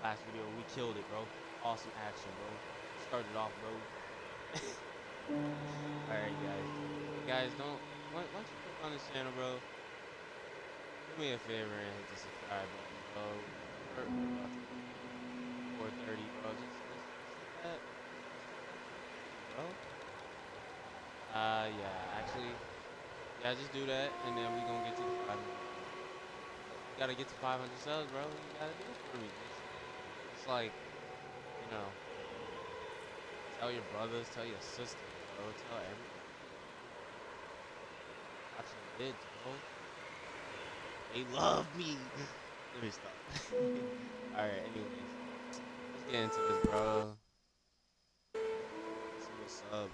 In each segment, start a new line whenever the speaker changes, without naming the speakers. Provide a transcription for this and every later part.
last video. We killed it, bro. Awesome action, bro. Started off, bro. Alright, guys. Guys, once you click on this channel, bro, do me a favor and hit the subscribe button, bro. We're about to be 4:30, bro. Just hit that. Bro. Yeah, actually, yeah, just do that, and then we gonna get to the 500. You gotta get to 500 subs, bro. You gotta do it for me. It's like, you know, tell your brothers, tell your sisters, bro. Tell everybody. Watch the vids, bro. They love me. Let me stop. Alright, anyways. Let's get into this, bro. Let's see what's up.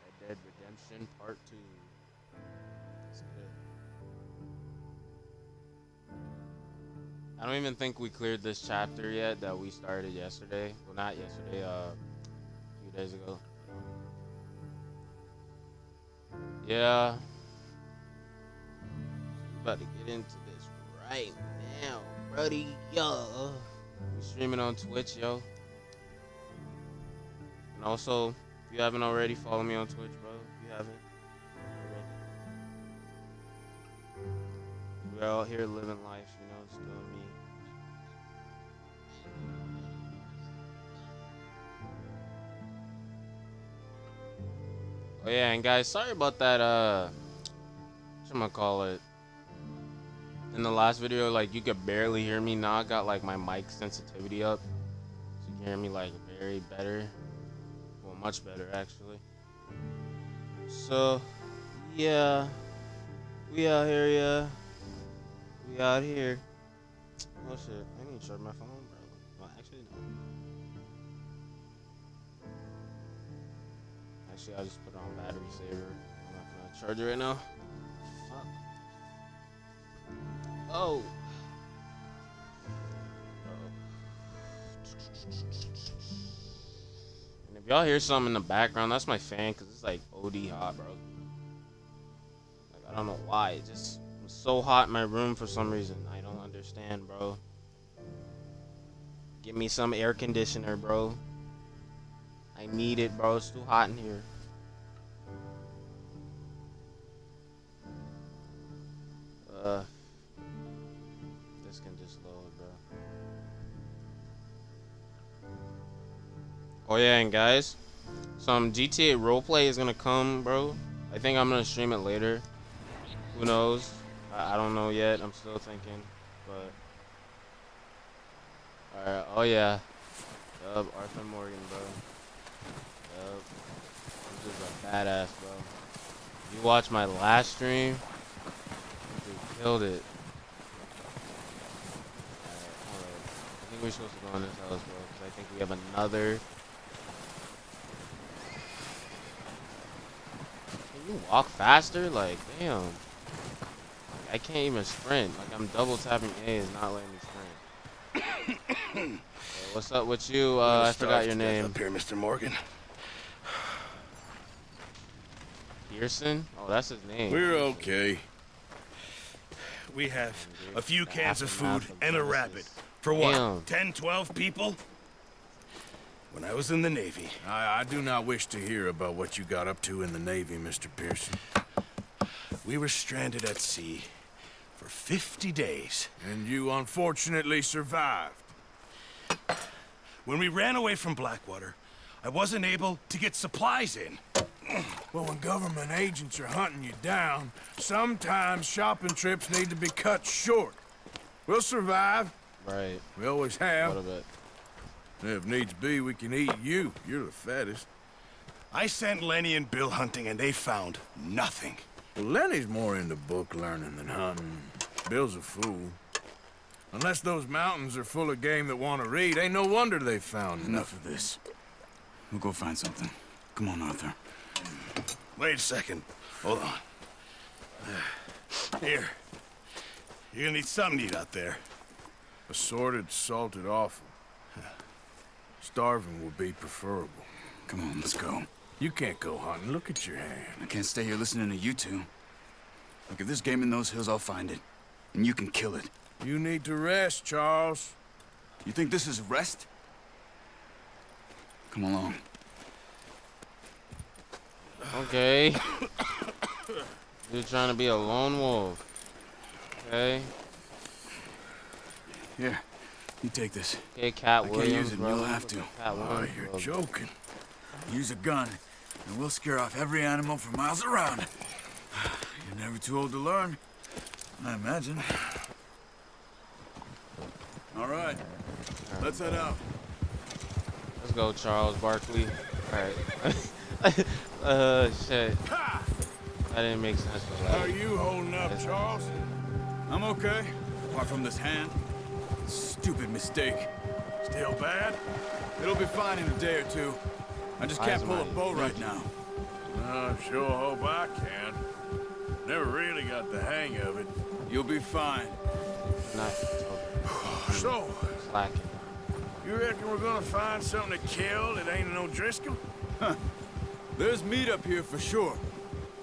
Red Dead Redemption Part 2. Let's get it. I don't even think we cleared this chapter yet that we started yesterday. Well, not yesterday, a few days ago. Yeah. About to get into this right now, buddy. Yo. We streaming on Twitch, yo. And also, if you haven't already, follow me on Twitch, bro. If you haven't already. We're out here living life, you know, just doing me. Oh yeah, and guys, sorry about that, whatchamacallit. In the last video, like, you could barely hear me. Now I got, like, my mic sensitivity up. So you can hear me, like, very better. Well, much better, actually. So, yeah. We out here, yeah. We out here. Oh, shit. I need to charge my phone, bro. Well, actually, no. Actually, I'll just put it on battery saver. I'm not gonna charge it right now. Fuck. Oh. And if y'all hear something in the background, that's my fan, because it's like OD hot, bro. Like, I don't know why. It just was so hot in my room for some reason. I don't understand, bro. Give me some air conditioner, bro. I need it, bro. It's too hot in here. This can just load, bro. Oh yeah, and guys, some GTA roleplay is gonna come, bro. I think I'm gonna stream it later. Who knows? I don't know yet. I'm still thinking, but alright. Oh yeah. Yup, Arthur Morgan, bro. Yup. I'm just a badass, bro. You watched my last stream? Dude, killed it. Alright. I think we're supposed to go in this house, bro, because I think we have another. Can you walk faster? Like, damn. I can't even sprint. Like, I'm double tapping A is not letting me sprint. What's up with you? I forgot your name.
Up here, Mr. Morgan.
Pearson? Oh, that's his name.
We're okay. We have a few cans of food and a rabbit. For what?
Damn.
10, 12 people? When I was in the Navy.
I do not wish to hear about what you got up to in the Navy, Mr. Pearson.
We were stranded at sea for 50 days.
And you unfortunately survived.
When we ran away from Blackwater, I wasn't able to get supplies in.
Well, when government agents are hunting you down, sometimes shopping trips need to be cut short. We'll survive.
Right.
We always have.
What a bit.
And if needs be, we can eat you. You're the fattest.
I sent Lenny and Bill hunting, and they found nothing.
Well, Lenny's more into book learning than hunting. Bill's a fool. Unless those mountains are full of game that want to read, ain't no wonder they found
Enough of this. We'll go find something. Come on, Arthur.
Wait a second. Hold on. Here. You're gonna need something to eat out there.
Assorted, salted offal. Starving would be preferable.
Come on, let's go.
You can't go hunting. Look at your hand.
I can't stay here listening to you two. Look, if there's game in those hills, I'll find it. And you can kill it.
You need to rest, Charles.
You think this is rest? Come along.
Okay. You're trying to be a lone wolf. Okay.
Here, you take this.
Okay, Cat
I can't
Williams,
use it,
bro.
you'll have to.
Cat
Oh,
Williams,
you're
bro.
joking.
Use a gun, and we'll scare off every animal for miles around. You're never too old to learn, I imagine. All right, let's head out.
Let's go, Charles Barkley. Alright. Shit. That didn't make sense for
How
that.
are you holding up, Charles?
I'm okay, apart from this hand. Stupid mistake.
Still bad?
It'll be fine in a day or two. I just can't pull a bow right now.
I sure hope I can. Never really got the hang of it.
You'll be fine.
Not
So,
slacking.
you reckon we're gonna find something to kill that ain't no Driscoll?
There's meat up here for sure.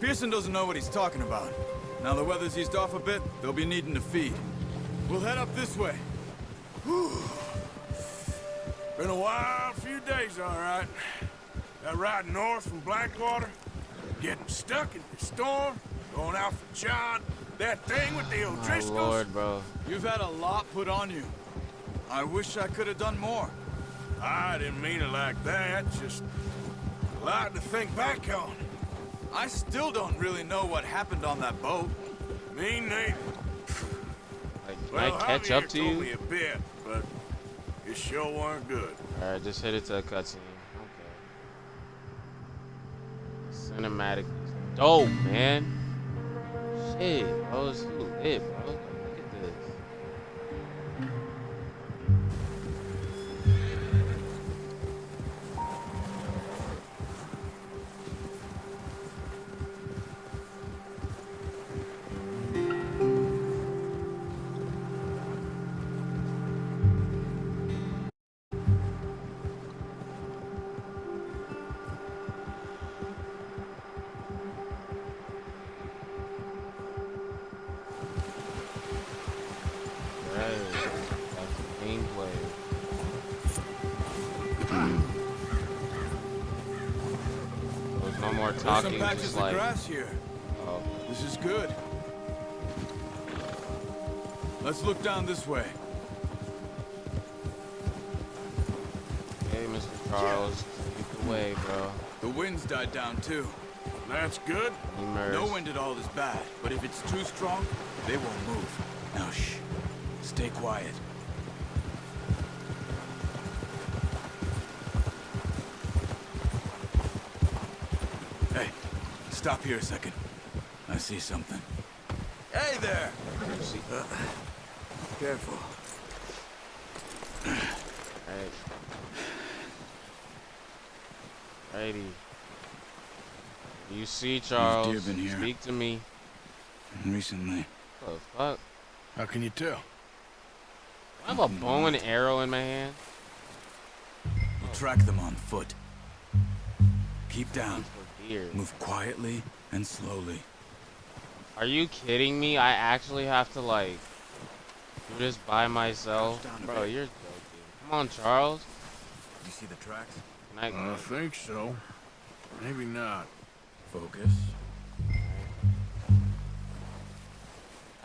Pearson doesn't know what he's talking about. Now the weather's eased off a bit, they'll be needing to feed. We'll head up this way.
Been a wild few days, all right. That ride north from Blackwater, getting stuck in the storm, going out for John, that thing with the
My
O'Driscolls.
lord, bro.
You've had a lot put on you. I wish I could have done more.
I didn't mean it like that, just a lot to think back on.
I still don't really know what happened on that boat.
Me neither.
Like, can
Well,
I catch
Javier
up to
told
you?
me a bit, but it sure weren't good.
Alright, just hit it to a cutscene. Okay. Cinematic. Dope, man. Shit, bro. It's too lit, bro. Look at this. Right. That's the gameplay. There's no more
There's
talking,
some patches
just
of
like,
grass here.
oh,
This is good. Let's look down this way.
hey, Mr. Charles, keep the way, bro.
The wind's died down too.
That's good.
Immerse.
No wind at all is bad, but if it's too strong, they won't move. Now shh. Stay quiet. Hey, stop here a second. I see something. Hey there!
You see?
Careful.
Right. Righty. You see, Charles?
deer been here?
Speak to me.
Recently.
What the fuck?
How can you tell?
I have a bow and arrow in my hand.
We'll track them on foot. Keep down.
For deer.
Move quietly and slowly.
Are you kidding me? I actually have to like do this by myself,
Crouch down a
bro.
bit.
You're joking. Come on, Charles.
You see the tracks?
Can I?
I think so. Maybe not.
Focus.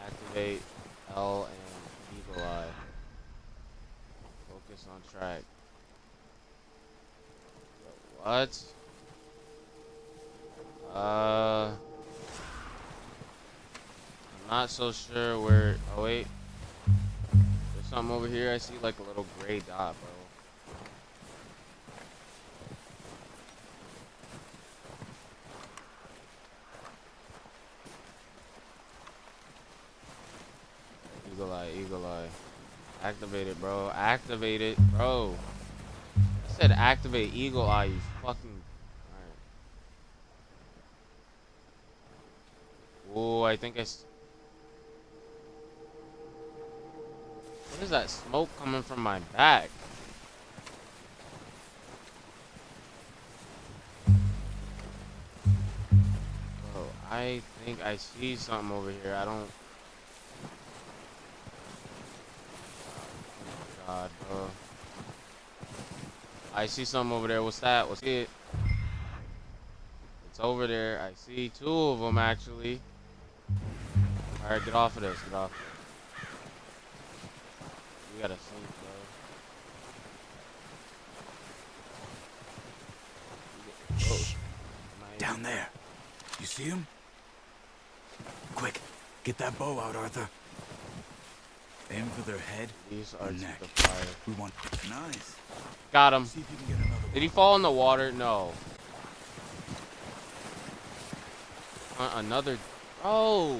Activate L and Eagle Eye. Focus on track. What? I'm not so sure where. Oh wait, there's something over here. I see like a little gray dot, bro. Eagle Eye, Eagle Eye. Activate it, bro. Activate it, bro. I said activate Eagle Eye, you fucking. Alright. Oh, I think what is that smoke coming from my back? Bro, I think I see something over here. I don't. God, bro. I see something over there. What's that? What's it? It's over there. I see 2 of them, actually. Alright, get off of this. Get off. We gotta sneak, bro. Oh.
Down there. You see him? Quick, get that bow out, Arthur. Aim for their head
These
or
are
neck.
the fire.
We want... Nice.
Got him.
See if you can get another
Did he fall in the water? No. Another. Oh.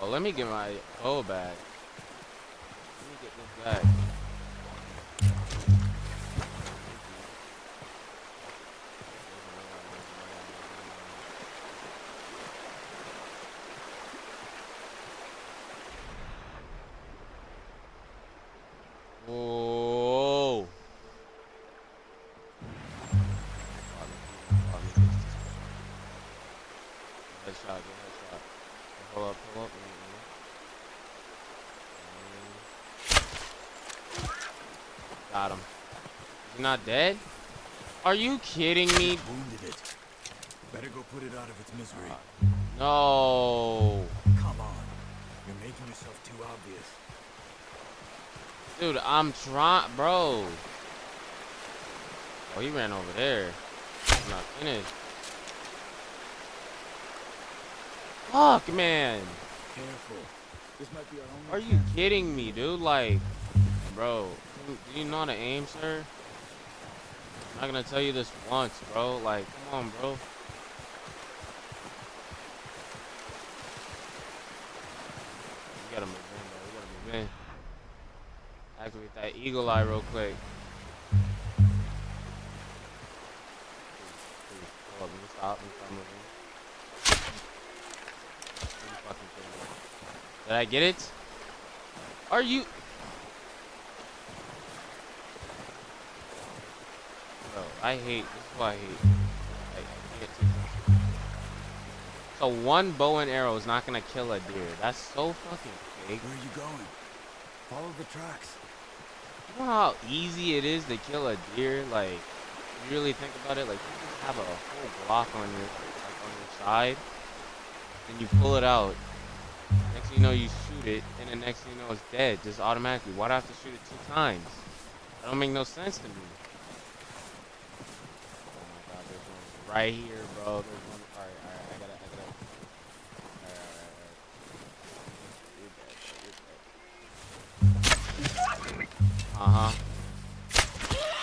Oh, let me get my bow back. Let me get this back. Whoa. Headshot, good headshot. Pull up, pull up. Got him. Is he not dead? Are you kidding me?
Wounded it. Better go put it out of its misery.
No.
Come on. You're making yourself too obvious.
Dude, I'm trying, bro. Oh, he ran over there. He's not finished. Fuck, man.
Careful. This might be our only
Are you kidding me, dude? Like, bro, do you know how to aim, sir? I'm not gonna tell you this once, bro. Like, come on, bro. We gotta move in, bro. We gotta move in. Activate that eagle eye real quick. Please, hold up, let me stop moving. Are you fucking kidding me? Did I get it? Are you? Bro, I hate. This is what I hate. I can't do this. So one bow and arrow is not gonna kill a deer. That's so fucking fake.
Where are you going? Follow the tracks.
You know how easy it is to kill a deer? Like, you really think about it, like you just have a whole block on your side, and you pull it out. Next thing you know, you shoot it, and the next thing you know, it's dead, just automatically. Why do I have to shoot it 2 times? That don't make no sense to me. Oh my God, there's one right here, bro. There's one. All right, I gotta. All right.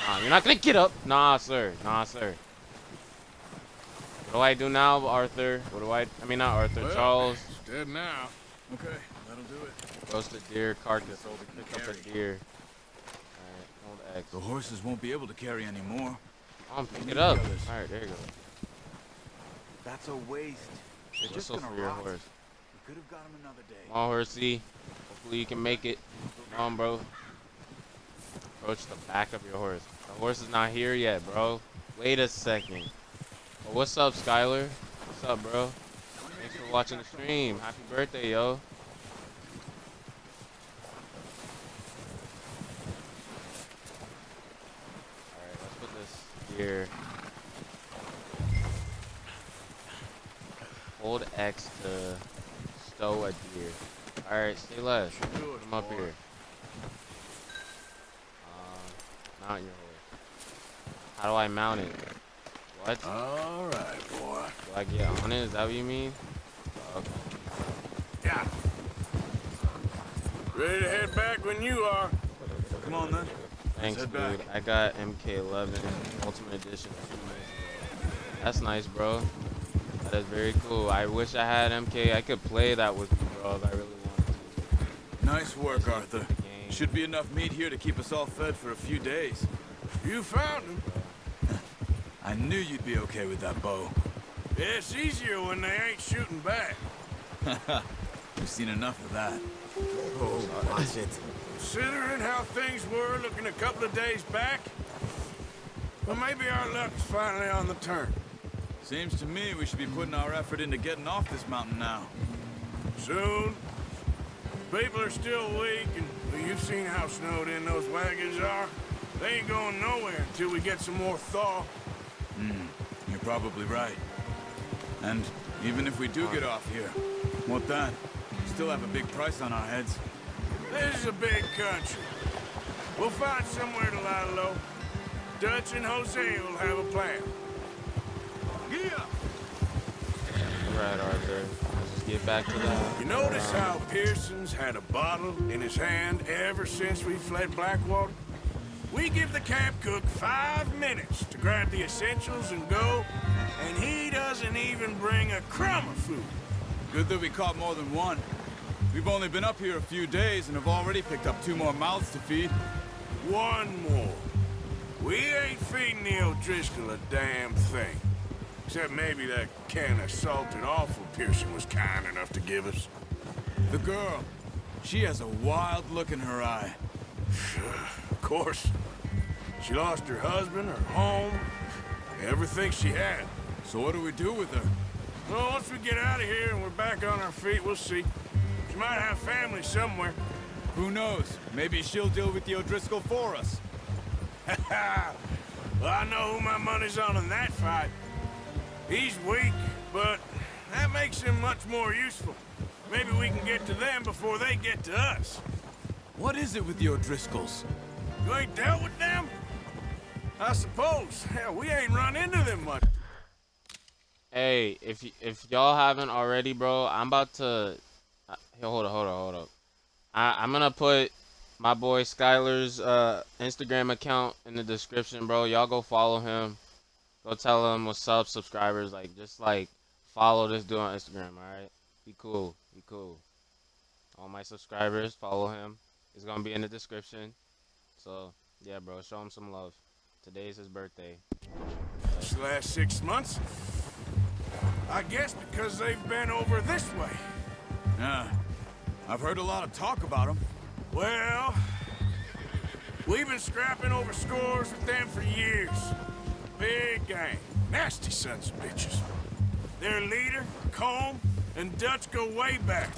Nah, you're not gonna get up. Nah, sir. Nah, sir. What do I do now, Arthur? What do I mean, not Arthur.
Well,
Charles.
It's dead now.
Okay, that'll do it.
Roast a deer carcass. Pick up a deer. Alright, hold X.
The horses won't be able to carry anymore.
Pick it up. Alright, there you go.
That's a waste. They're just
Whistle
gonna
for your
rot.
horse.
We could have got him another day.
Come on, horsey. Hopefully you can make it. Come on, bro. Approach the back of your horse. The horse is not here yet, bro. Wait a second. Well, what's up, Skylar? What's up, bro? Thanks for watching the stream. Happy birthday, yo. Alright, let's put this here. Hold X to stow a deer. Alright, stay less. Put him up here. Mount your horse. How do I mount it? What?
All right, boy.
Do I get on it? Is that what you mean? Okay.
Yeah. Ready to head back when you are.
Come on then.
Thanks,
Head
dude.
back.
I got MK11 Ultimate Edition 2 minutes ago. That's nice, bro. That is very cool. I wish I had MK. I could play that with you, bro, if I really wanted to.
Nice work, Arthur. Should be enough meat here to keep us all fed for a few days.
You found him.
I knew you'd be okay with that bow.
It's easier when they ain't shooting back.
We've seen enough of that. Oh, watch it.
Considering how things were looking a couple of days back, well, maybe our luck's finally on the turn.
Seems to me we should be putting our effort into getting off this mountain now.
Soon. People are still weak, and well, you've seen how snowed in those wagons are. They ain't going nowhere until we get some more thaw.
You're probably right. And even if we do get off here, what then? Still have a big price on our heads.
This is a big country. We'll find somewhere to lie low. Dutch and Jose will have a plan. Yeah.
Right, Arthur. Let's just get back to that.
You notice how Pearson's had a bottle in his hand ever since we fled Blackwater? We give the camp cook 5 minutes to grab the essentials and go, and he doesn't even bring a crumb of food.
Good that we caught more than one. We've only been up here a few days and have already picked up 2 more mouths to feed.
1 more. We ain't feeding the O'Driscoll a damn thing. Except maybe that can of salted offal Pearson was kind enough to give us.
The girl, she has a wild look in her eye.
Of course. She lost her husband, her home, everything she had.
So what do we do with her?
Well, once we get out of here and we're back on our feet, we'll see. She might have family somewhere.
Who knows? Maybe she'll deal with the O'Driscoll for us.
Well, I know who my money's on in that fight. He's weak, but that makes him much more useful. Maybe we can get to them before they get to us.
What is it with the O'Driscolls?
You ain't dealt with them? I suppose. Hell, we ain't run into them much.
Hey, if y'all haven't already, bro, I'm about to... hold up. I'm gonna put my boy Skylar's Instagram account in the description, bro. Y'all go follow him. Go tell him what's up, subscribers. Like, just like follow this dude on Instagram, alright? Be cool. All my subscribers, follow him. It's gonna be in the description. So, yeah, bro, show him some love. Today's his birthday.
This last 6 months, I guess because they've been over this way.
Yeah, I've heard a lot of talk about them.
Well, we've been scrapping over scores with them for years. Big gang. Nasty sons of bitches. Their leader, Combe, and Dutch go way back.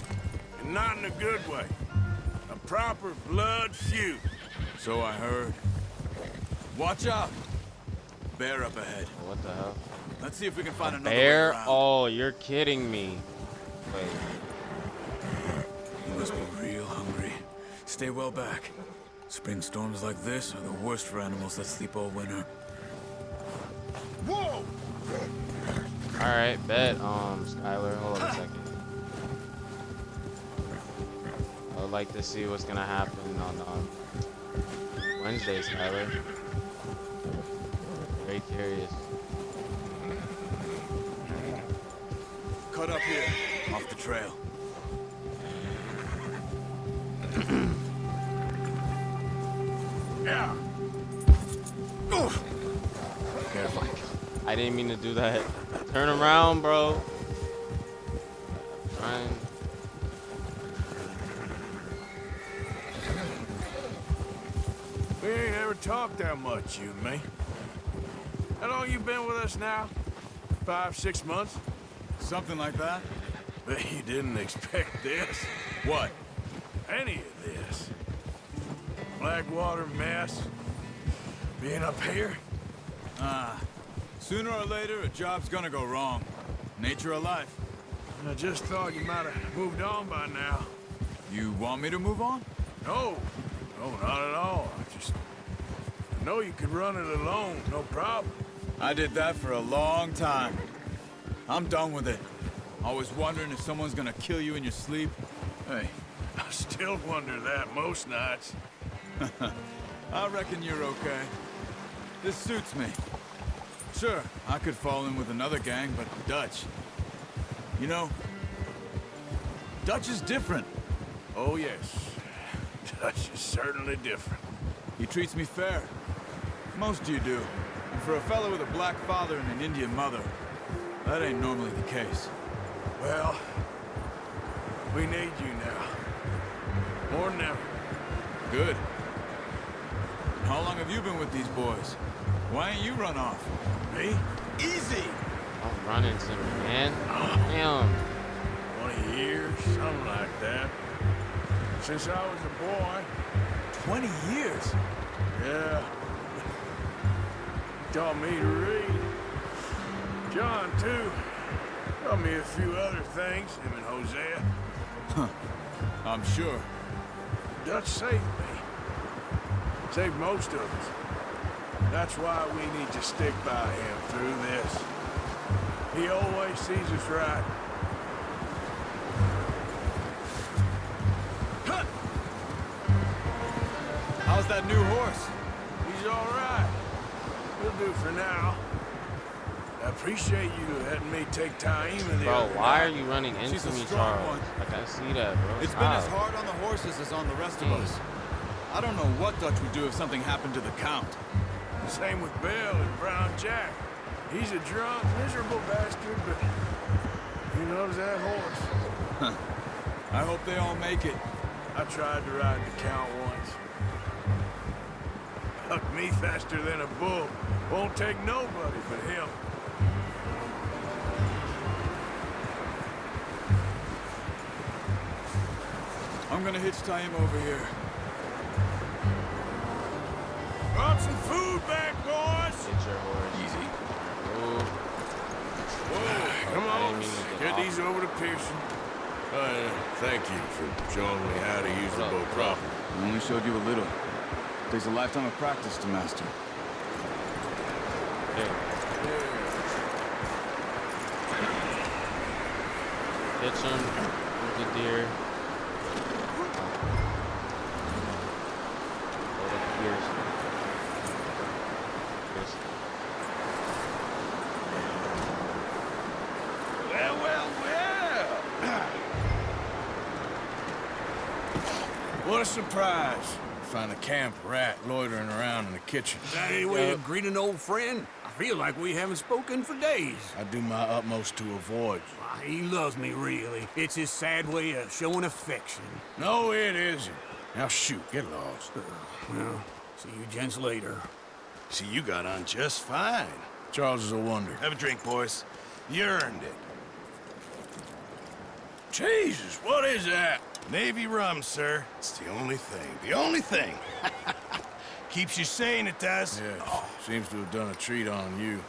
And not in a good way. A proper blood feud.
So I heard. Watch out! Bear up ahead.
What the hell?
Let's see if we can find another way
Bear?
around.
Oh, you're kidding me. Wait.
You must be real hungry. Stay well back. Spring storms like this are the worst for animals that sleep all winter.
Whoa!
Alright, bet. Skylar, hold on a second. I would like to see what's gonna happen on Wednesday, Skylar. Very curious.
Cut up here, off the trail.
Yeah.
Careful.
I didn't mean to do that. Turn around, bro. Trying.
We ain't ever talked that much, you and me. How long you been with us now? 5, 6 months?
Something like that?
Bet you didn't expect this.
What?
Any of this. Blackwater mess. Being up here.
Sooner or later, a job's gonna go wrong. Nature of life.
I just thought you might have moved on by now.
You want me to move on?
No, not at all. I know you could run it alone, no problem.
I did that for a long time. I'm done with it. Always wondering if someone's gonna kill you in your sleep. Hey,
I still wonder that most nights.
I reckon you're okay. This suits me. Sure, I could fall in with another gang, but Dutch... You know, Dutch is different.
Oh, yes. Dutch is certainly different.
He treats me fair. Most you do. And for a fellow with a black father and an Indian mother, that ain't normally the case.
Well, we need you now. More than ever.
Good. How long have you been with these boys? Why ain't you run off?
Me? Easy!
Don't run into me, man. Damn.
20 years, something like that. Since I was a boy.
20 years?
Yeah. Taught me to read. John, too. Taught me a few other things, him and Hosea.
I'm sure.
Dutch saved me. Saved most of us. That's why we need to stick by him through this. He always sees us right.
How's that new horse?
He's all right. He'll do for now. I appreciate you letting me take Taima the
Bro,
other
why are
night.
you running into
She's a
me,
strong
Charles?
one.
Like, I see that, bro.
It's been as hard on the horses as on the rest of us. I don't know what Dutch would do if something happened to the Count.
Same with Bill and Brown Jack. He's a drunk, miserable bastard, but he loves that horse.
I hope they all make it.
I tried to ride the Count once. Hucked me faster than a bull. Won't take nobody but him.
I'm gonna hitch Taima over here.
Brought some food back, boys.
Get your horse.
Easy.
Ooh.
Whoa, come
I
on.
didn't mean to get
Get
off.
these over to Pearson. Thank you for showing me how to use the boat properly.
I only showed you a little. Takes a lifetime of practice to master.
Hey, hitch him with the deer. Go to Pearson.
Well, well, well. What a surprise. Find a camp rat loitering around in the kitchen.
That any way to greet an old friend? I feel like we haven't spoken for days.
I do my utmost to avoid.
Why, he loves me, really. It's his sad way of showing affection.
No, it isn't. Now shoot, get lost.
Well, see you gents later.
See, you got on just fine. Charles is a wonder.
Have a drink, boys.
You earned it. Jesus, what is that?
Navy rum, sir. It's the only thing. The only thing. Keeps you sane, it does.
Yeah, seems to have done a treat on you.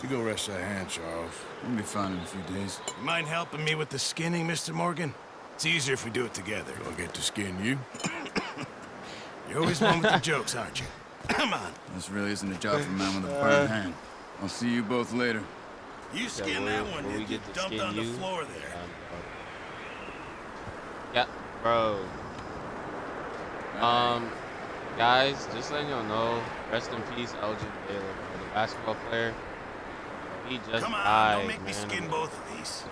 You go rest that hand, Charles.
We'll be fine in a few days.
You mind helping me with the skinning, Mr. Morgan? It's easier if we do it together.
Do I get to skin you?
You're always one with the jokes, aren't you? Come on.
This really isn't a job for a man with a burnt hand. I'll see you both later.
You skin
will-
that one,
will we
you
get
get
to
dumped
skin
on the
you?
floor there.
Yeah, bro. Guys, just letting y'all know, rest in peace, Elgin Baylor, bro, the basketball player. He just
Come on,
died,
don't make me
man.
skin both of these.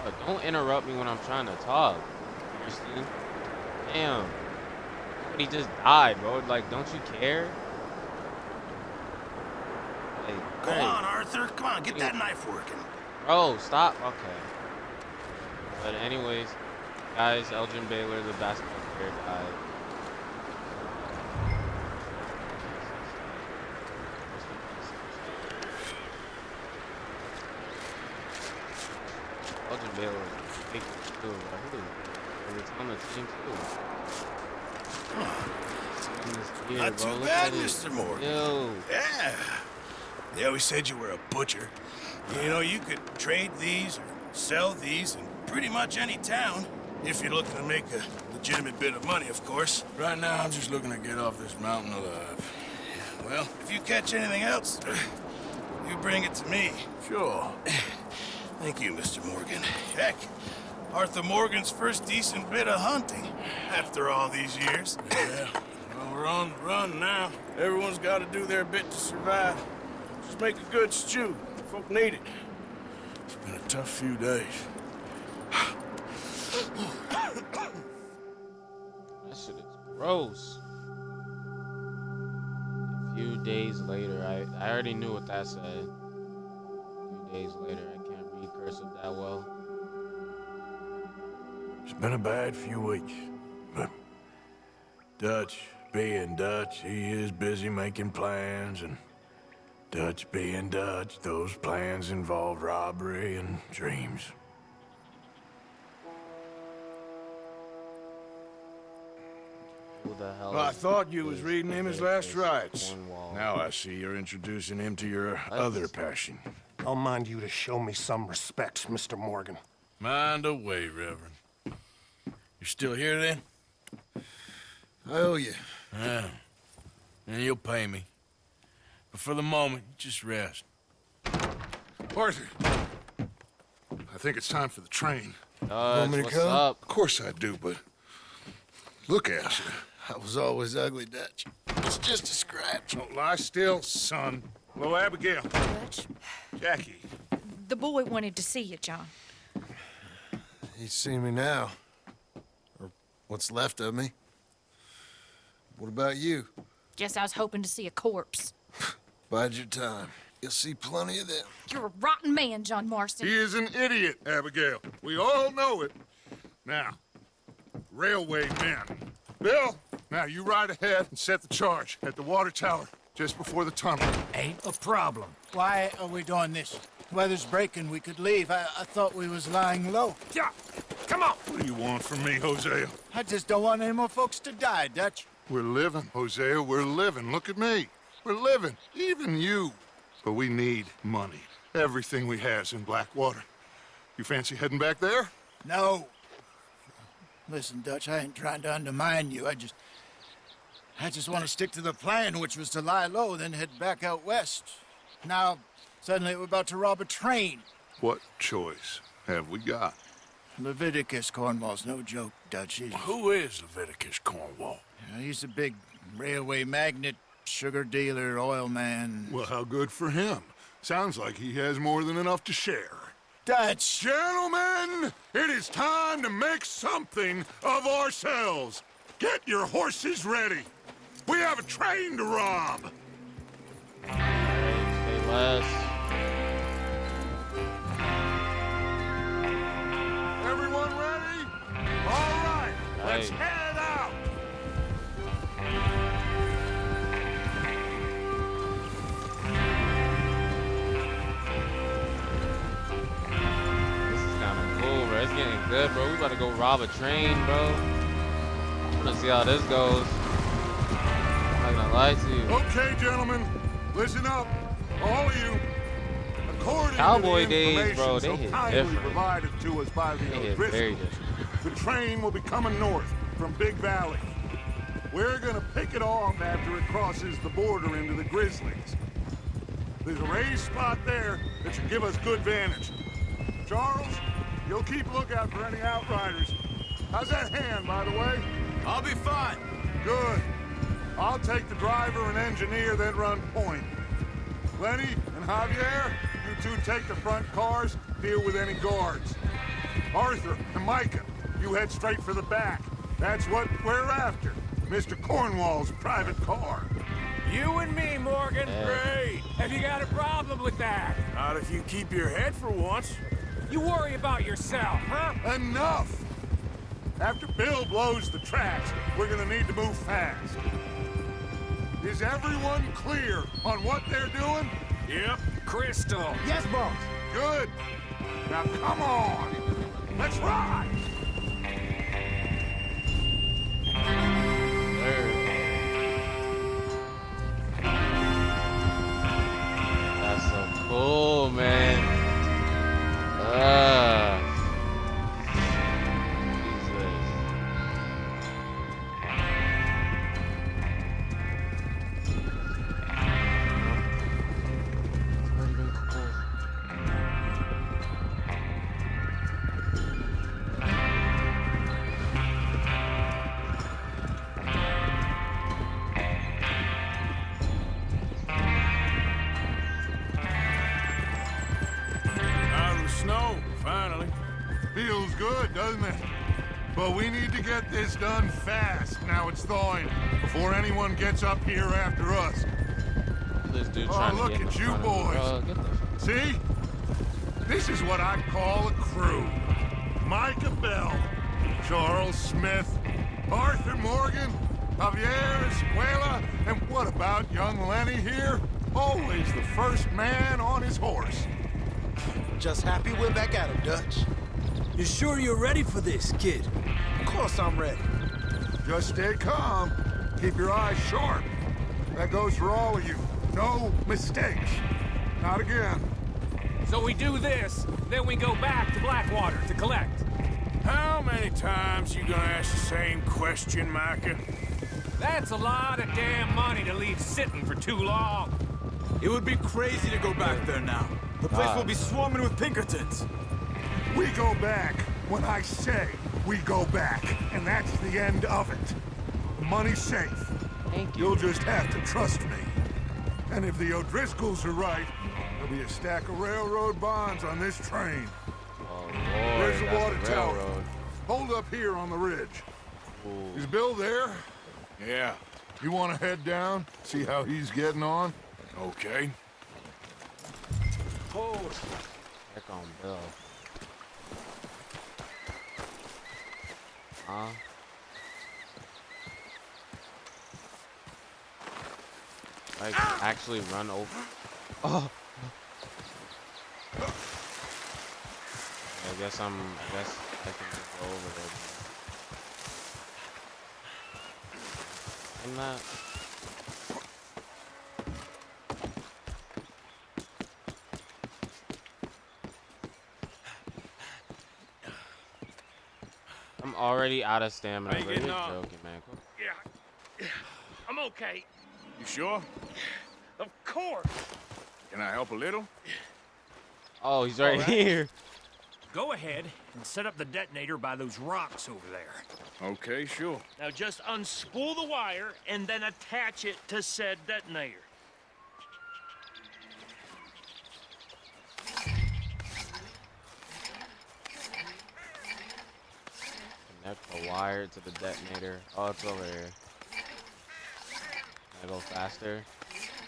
Bro, don't interrupt me when I'm trying to talk. Understand? Damn. But he just died, bro. Like, don't you care? Like,
Go
hey,
on, Arthur. Come on, get that knife working.
bro, stop. Okay. But anyways, guys, Elgin Baylor, the basketball player, died. Elgin Baylor was a big too, bro. He was on the team too.
Not too
Look
bad,
at it.
Mr. Morgan.
Yo,
Yeah. They always said you were a butcher. You know, you could trade these or sell these in pretty much any town. If you're looking to make a legitimate bit of money, of course.
Right now, I'm just looking to get off this mountain alive.
Well, if you catch anything else, you bring it to me.
Sure.
Thank you, Mr. Morgan. Heck, Arthur Morgan's first decent bit of hunting after all these years.
Yeah. Well, we're on the run now. Everyone's got to do their bit to survive. Just make a good stew. Folk need it. It's been a tough few days.
that shit is gross. A few days later, I already knew what that said. A few days later, I can't read cursive that well.
It's been a bad few weeks, but Dutch being Dutch, he is busy making plans, and Dutch being Dutch, those plans involve robbery and dreams.
Who the hell
Well, I
is
thought you was
this
reading him his last
Leviticus
rites.
Cornwall?
Now I see you're introducing him to your other passion.
I'll mind you to show me some respect, Mr. Morgan.
Mind away, Reverend. You still here, then?
I owe you.
Yeah. And you'll pay me. But for the moment, just rest.
Arthur, I think it's time for the train.
Dutch,
me to
what's
come?
up?
Of course I do, but look at you.
I was always ugly, Dutch. It's just a scratch.
Don't lie still, son. Hello, Abigail.
Dutch,
Jackie.
the boy wanted to see you, John.
He's seen me now. Or what's left of me. What about you?
Guess I was hoping to see a corpse.
Bide your time. You'll see plenty of them.
You're a rotten man, John Marston.
He is an idiot, Abigail. We all know it. Now, railway men. Bill, now you ride ahead and set the charge at the water tower just before the tunnel.
Ain't a problem. Why are we doing this? Weather's breaking, we could leave. I thought we was lying low.
Yeah, come on.
What do you want from me, Hosea?
I just don't want any more folks to die, Dutch.
We're living, Hosea. We're living. Look at me. We're living. Even you. But we need money. Everything we has in Blackwater. You fancy heading back there?
No. Listen, Dutch, I ain't trying to undermine you. I just want to stick to the plan, which was to lie low, then head back out west. Now, suddenly we're about to rob a train.
What choice have we got?
Leviticus Cornwall's no joke, Dutch.
Who is Leviticus Cornwall?
He's a big railway magnate, sugar dealer, oil man.
Well, how good for him. Sounds like he has more than enough to share.
Dutch!
Gentlemen, it is time to make something of ourselves. Get your horses ready. We have a train to rob.
Stay less.
Everyone ready? All right, let's
Hey.
head out.
This is kind of cool, bro. It's getting good, bro. We about to go rob a train, bro. I'm gonna see how this goes. I'm not gonna lie to you.
Okay, gentlemen, listen up, all of you. According
Cowboy
to the
days,
information
bro, they
so
hit
kindly
different.
provided to us by the
They hit very
O'Driscolls,
different.
the train will be coming north from Big Valley. We're gonna pick it off after it crosses the border into the Grizzlies. There's a raised spot there that should give us good vantage. Charles, you'll keep lookout for any outriders. How's that hand, by the way?
I'll be fine.
Good. I'll take the driver and engineer, then run point. Lenny and Javier, you two take the front cars, deal with any guards. Arthur and Micah, you head straight for the back. That's what we're after. Mr. Cornwall's private car.
You and me, Morgan. Great. Have you got a problem with that? Not if you keep your head for once. You worry about yourself, huh?
Enough! After Bill blows the tracks, we're gonna need to move fast. Is everyone clear on what they're doing?
Yep. Crystal.
Yes, boss.
Good. Now come on. Let's ride.
That's so cool, man.
Out of the snow, finally.
Feels good, doesn't it? But we need to get this done fast. Now it's thawing, before anyone gets up here after us.
This dude
Oh,
trying to
look
get in
at
the
you
front of me,
boys.
bro. Get the
See? This is what I call a crew. Micah Bell, Charles Smith, Arthur Morgan, Javier Escuela, and what about young Lenny here? Always the first man on his horse.
Just happy we're back at him, Dutch.
You sure you're ready for this, kid?
Of course I'm ready.
Just stay calm. Keep your eyes sharp. That goes for all of you. No mistakes. Not again.
So we do this, then we go back to Blackwater to collect.
How many times you gonna ask the same question, Micah?
That's a lot of damn money to leave sitting for too long.
It would be crazy to go back there now. The place will be swarming with Pinkertons.
We go back when I say we go back, and that's the end of it. The money's safe.
Thank you.
You'll just have to trust me. And if the O'Driscolls are right, there'll be a stack of railroad bonds on this train.
Oh, Lord,
There's the
that's
water
the
tower.
railroad.
Hold up here on the ridge.
Ooh.
Is Bill there? Yeah. You want to head down, see how he's getting on?
Okay.
Check on Bill. Huh? Like, actually run over. Oh! I guess I can just go over there. I'm not. I'm already out of stamina,
Hey,
bro. You're
getting on.
joking, man. Come-
Yeah. I'm okay.
You sure?
Of course.
Can I help a little?
Oh, he's right
All right.
here.
Go ahead and set up the detonator by those rocks over there.
Okay, sure.
Now just unspool the wire and then attach it to said detonator.
Connect the wire to the detonator. Oh, it's over here. Can I go faster?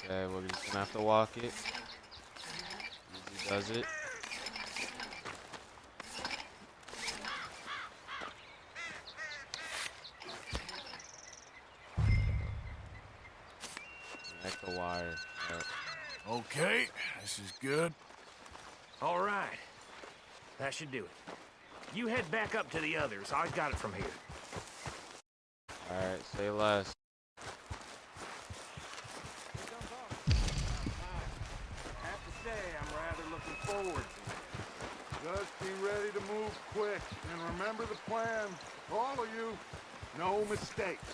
Okay, we're just gonna have to walk it. Easy does it. Connect the wire. Alright.
Okay, this is good.
All right. That should do it. You head back up to the others. I got it from here.
Alright, say less.
I have to say, I'm rather looking forward to it.
Just be ready to move quick, and remember the plan. All of you, no mistakes.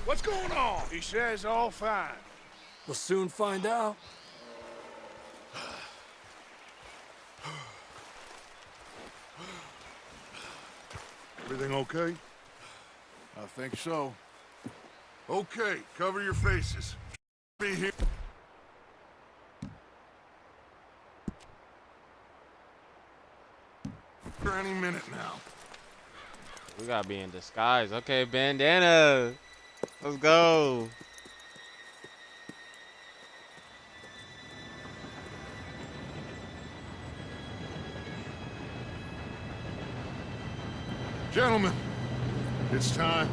What's going on? He says all fine.
We'll soon find out.
Everything okay?
I think so.
Okay, cover your faces. Be here. Any minute now.
We gotta be in disguise. Okay, bandana. Let's go.
Gentlemen, it's time.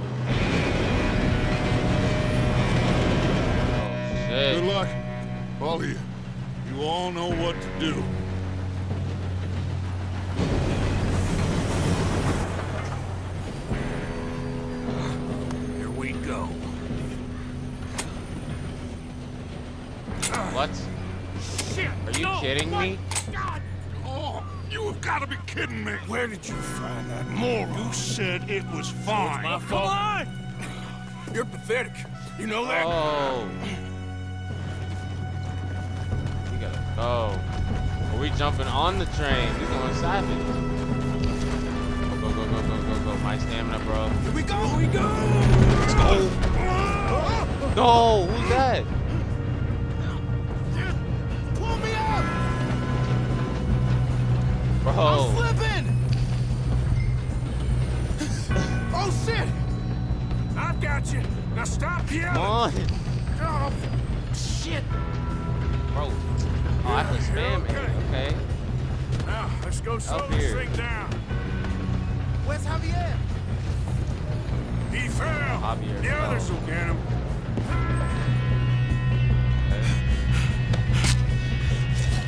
Oh, shit.
Good luck, all of you. You all know what to do.
Here we go.
What?
Shit!
Are you kidding me?
God!
Oh, you have got to be kidding me.
Where did you find that moron? You said it was fine.
My fault.
on! You're pathetic. You know that?
Oh. We gotta go. Are we jumping on the train? We going savage. Go, go, go, go, go, go, go. My stamina, bro.
Here we go! Here we go!
Let's go. No, who's that?
Pull me up!
Bro.
I'm slipping! Oh, shit!
I've got you. Now stop
Come
yelling.
on.
Oh, shit!
Bro. Oh, I can spam it. Okay.
Now, let's go slow
Up
this
here.
thing down.
Where's Javier?
He fell.
Javier
The
fell.
others will get him.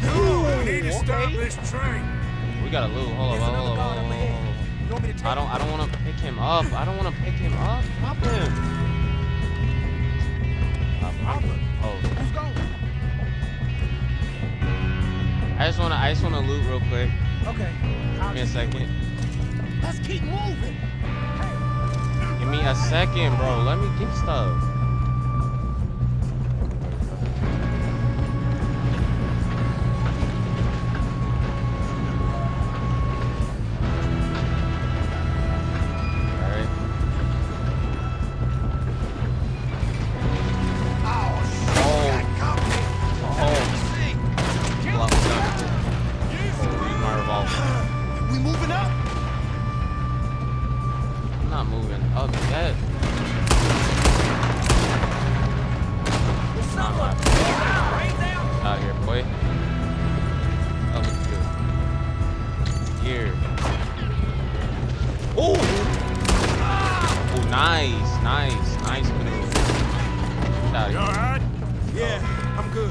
Okay.
We need to stop this train.
We gotta loot. Hold on, hold on, hold on, hold on, hold on. I don't want to pick him up. I don't want to pick him up. Stop him. Oh.
Who's going?
I just wanna loot real quick.
Okay.
Give me a second.
Let's keep moving.
Give me a second, bro. Let me get stuff.
We moving up?
I'm not moving up yet. Out here, boy. Oh, what's good? Here. Oh! Oh, nice. Nice move. Get out of
You
here.
alright?
Yeah, I'm good.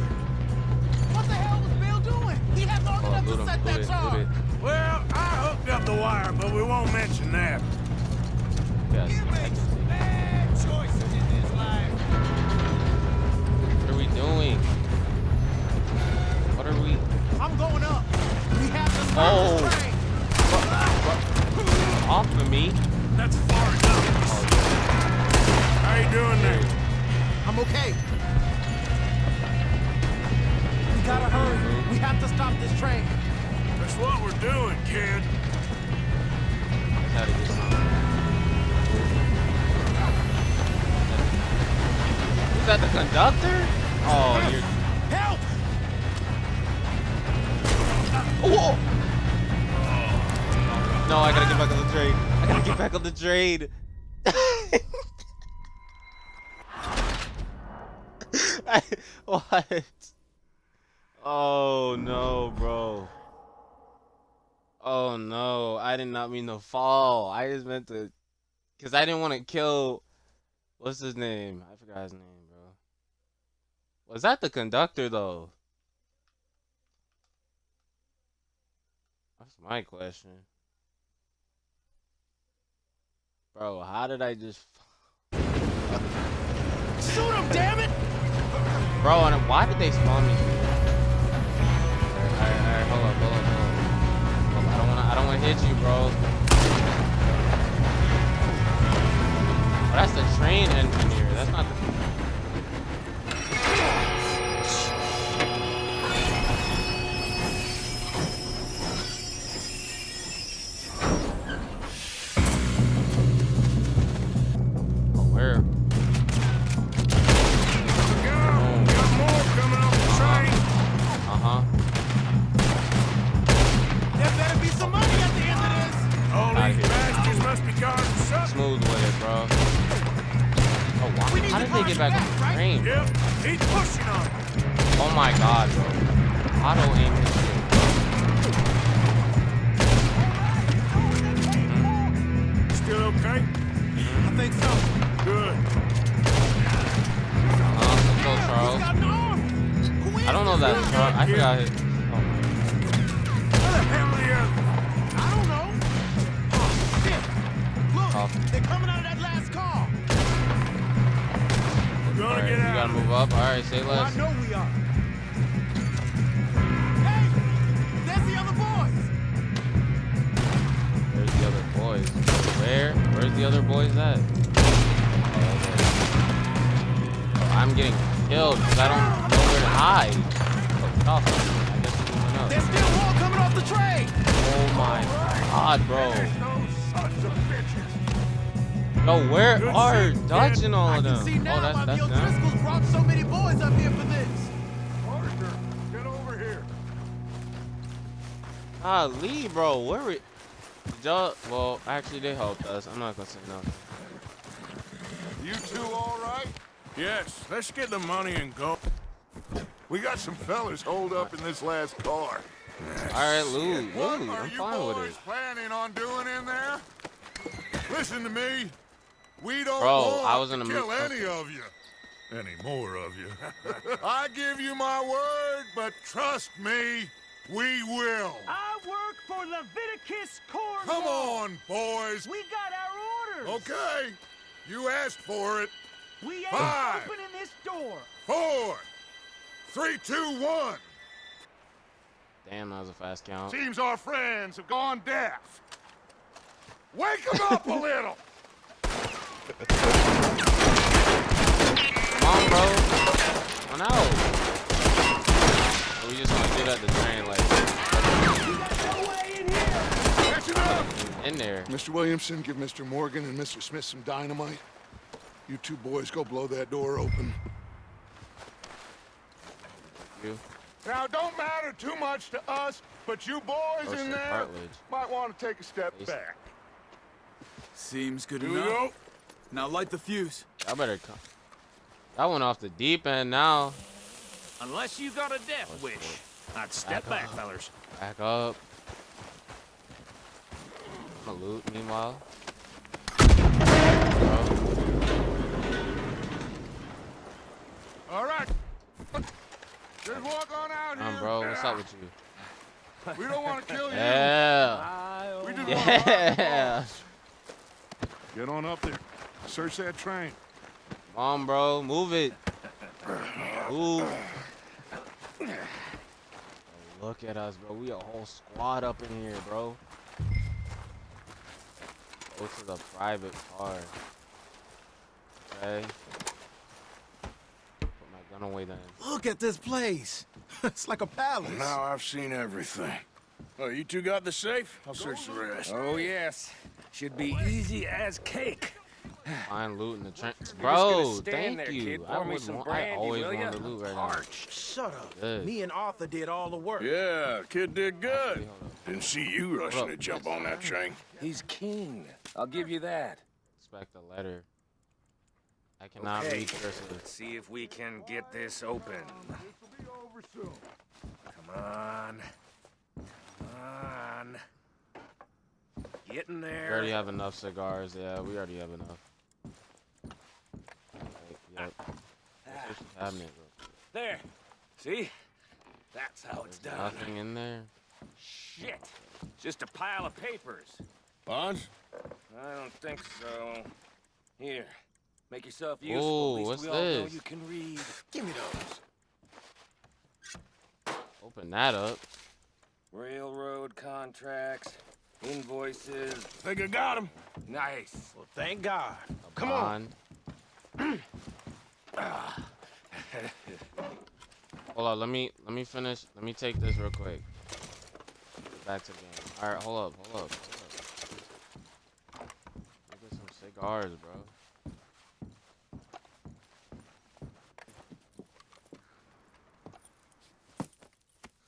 What the hell was Bill doing? He had long enough
Loot
to
him,
set
loot
that
it,
charge.
loot it.
Well, I hooked up the wire, but we won't mention that.
Yes.
Bad choices in his life.
What are we doing? What are we?
I'm going up. We have to stop
Oh.
this train.
Off of me.
That's far enough. How you doing there?
I'm okay. We gotta hurry. We have to stop this train.
That's what we're doing, kid.
Gotta get some. Is that the conductor? Oh, you're.
Help!
Whoa! No, I gotta get back on the train. I gotta get back on the train. What? Oh no, bro. Oh no, I did not mean to fall. I just meant to, cause I didn't want to kill. What's his name? I forgot his name, bro. Was that the conductor though? That's my question. Bro, how did I just...
Shoot him, damn it!
Bro, and why did they spawn me? Alright, hold up. I don't wanna hit you, bro. Oh, that's the train engineer. That's not the... Smooth with it, bro. Oh, wow. How did they get back on the train, bro?
Yep, keep pushing on.
Oh my god, bro. Auto aim his shit, bro.
Still okay?
I think so.
Good.
Let's go, Charles. I don't know that Charles. I forgot his...
Where the hell are the others?
I don't know. Oh, shit. Look,
Oh.
they're coming out of that last car.
We're gonna
Alright,
get
you
out.
gotta move up. Alright, say
Oh, I
less.
know we are. Hey, there's the other boys.
Where's the other boys? Where? Where's the other boys at? Oh, I'm getting killed because I don't know where to hide. Oh, get off of me. I guess it's moving up.
There's still more coming off the train.
Oh my god, bro.
There's no sons of bitches.
Yo, where
Good
are
shit,
Dutch
kid.
and all
I
of
can
them?
see now
Oh,
why
that's
the
them.
O'Driscolls brought so many boys up here for this.
Arthur, get over here.
Lee, bro, where we... Y'all, well, actually, they helped us. I'm not gonna say nothing.
You two all right?
Yes, let's get the money and go.
We got some fellas holed up in this last car.
Alright, Lou,
What
I'm
are you
fine with
boys
it.
planning on doing in there? Listen to me. We don't
Bro,
want
I was in
to
a
kill
mood-
any of you. Any more of you. I give you my word, but trust me, we will.
I work
for Leviticus Corn.
Come on, boys.
We got our orders.
Okay. You asked for it.
We ain't
5,
opening this door.
4, 3, 2, 1.
Damn, that was a fast count.
Seems our friends have gone deaf. Wake them up a little.
Come on, bro. Come on out. Or we just gonna get at the train like
Catching up.
in there.
Mr. Williamson, give Mr. Morgan and Mr. Smith some dynamite. You two boys go blow that door open.
You.
Now, don't matter too much to us, but you boys
Oh,
in
shit,
there
cartilage.
might want to take a step
Face.
back.
Seems good
Here we
enough.
go.
Now light the fuse.
Y'all better come. That went off the deep end now.
Unless you got a death wish. I'd step back, fellers.
Back up. I'm gonna loot meanwhile.
All right. Just walk on out here.
Bro, what's up with you?
We don't want to kill you.
Yeah.
We just
Yeah.
Get on up there. Search that train.
Come on, bro. Move it. Ooh. Look at us, bro. We a whole squad up in here, bro. Go to the private car. Okay. Put my gun away then.
Look at this place. It's like a palace.
Now I've seen everything. Oh, you two got the safe? I'll search the rest.
Oh, yes. Should be easy as cake.
Find loot in the train.
You're just
Bro,
gonna stand
thank
there,
you.
kid.
I
Pour me
would
some
want, I
brandy,
always
will ya?
wanted to loot right now.
Parched.
Shut up.
Good.
Me and Arthur did all the work.
Yeah, kid did good.
Hold up.
Didn't see you rushing
Hold
to
up.
jump on that train.
He's king. I'll give you that.
Expect a letter. I cannot
Okay.
read cursive.
Let's see if we can get this open.
This will be over soon.
Come on. Come on. Get in
We
there.
already have enough cigars. Yeah, we already have enough. Right, yep. Let's just cabinet, bro.
There. See? That's how it's done.
Nothing in there.
Shit. Just a pile of papers.
Bonds?
I don't think so. Here. Make yourself useful.
Ooh,
At least
what's
we all know
this?
you can read.
Give me those.
Open that up.
Railroad contracts, invoices.
Think I got him.
Nice.
Well, thank God.
A
Come on.
bond. Hold on, let me finish. Let me take this real quick. Get back to the game. All right, hold up. Look at some cigars, bro.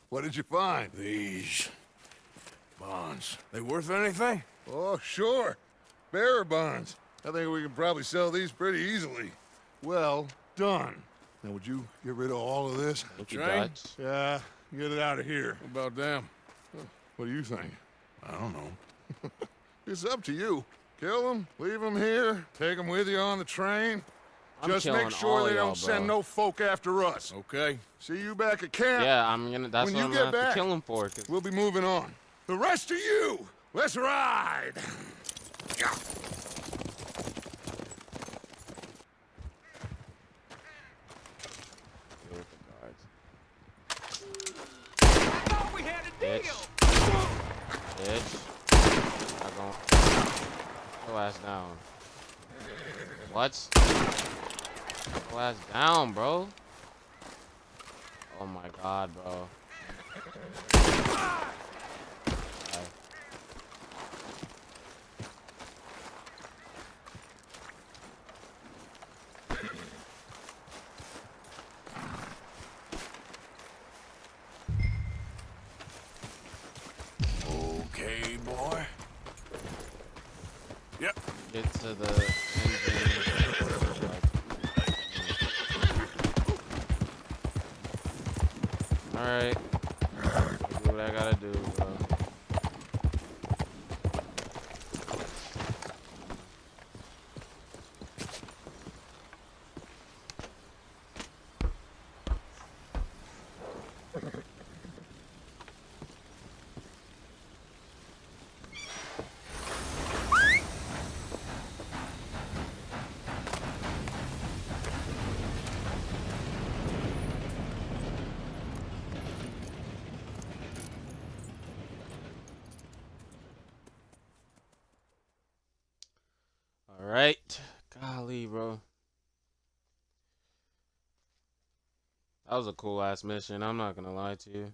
What did you find?
These bonds.
They worth anything?
Oh, sure. Bearer bonds. I think we can probably sell these pretty easily. Well done. Now, would you get rid of all of this?
Thank you,
Train?
Dutch.
Yeah, get it out of here.
What about them?
What do you think?
I don't know.
It's up to you. Kill them, leave them here, take them with you on the train.
I'm
Just
killing
make sure
all
they
y'all,
don't send
bro.
no folk after us.
Okay.
See you back at camp.
Yeah, I'm gonna. That's
When
what
you
I'm
get
gonna have
back,
to kill him for. 'Cause
We'll be moving on. The rest of you, let's ride.
deal with the guards.
I thought we had a deal.
Bitch. Not going. Go ass down. What? Go ass down, bro. Oh my god, bro. Bye.
Okay, boy. Yep.
Get to the engine. Alright. Do what I gotta do, bro. All right. Golly, bro. That was a cool ass mission. I'm not gonna lie to you.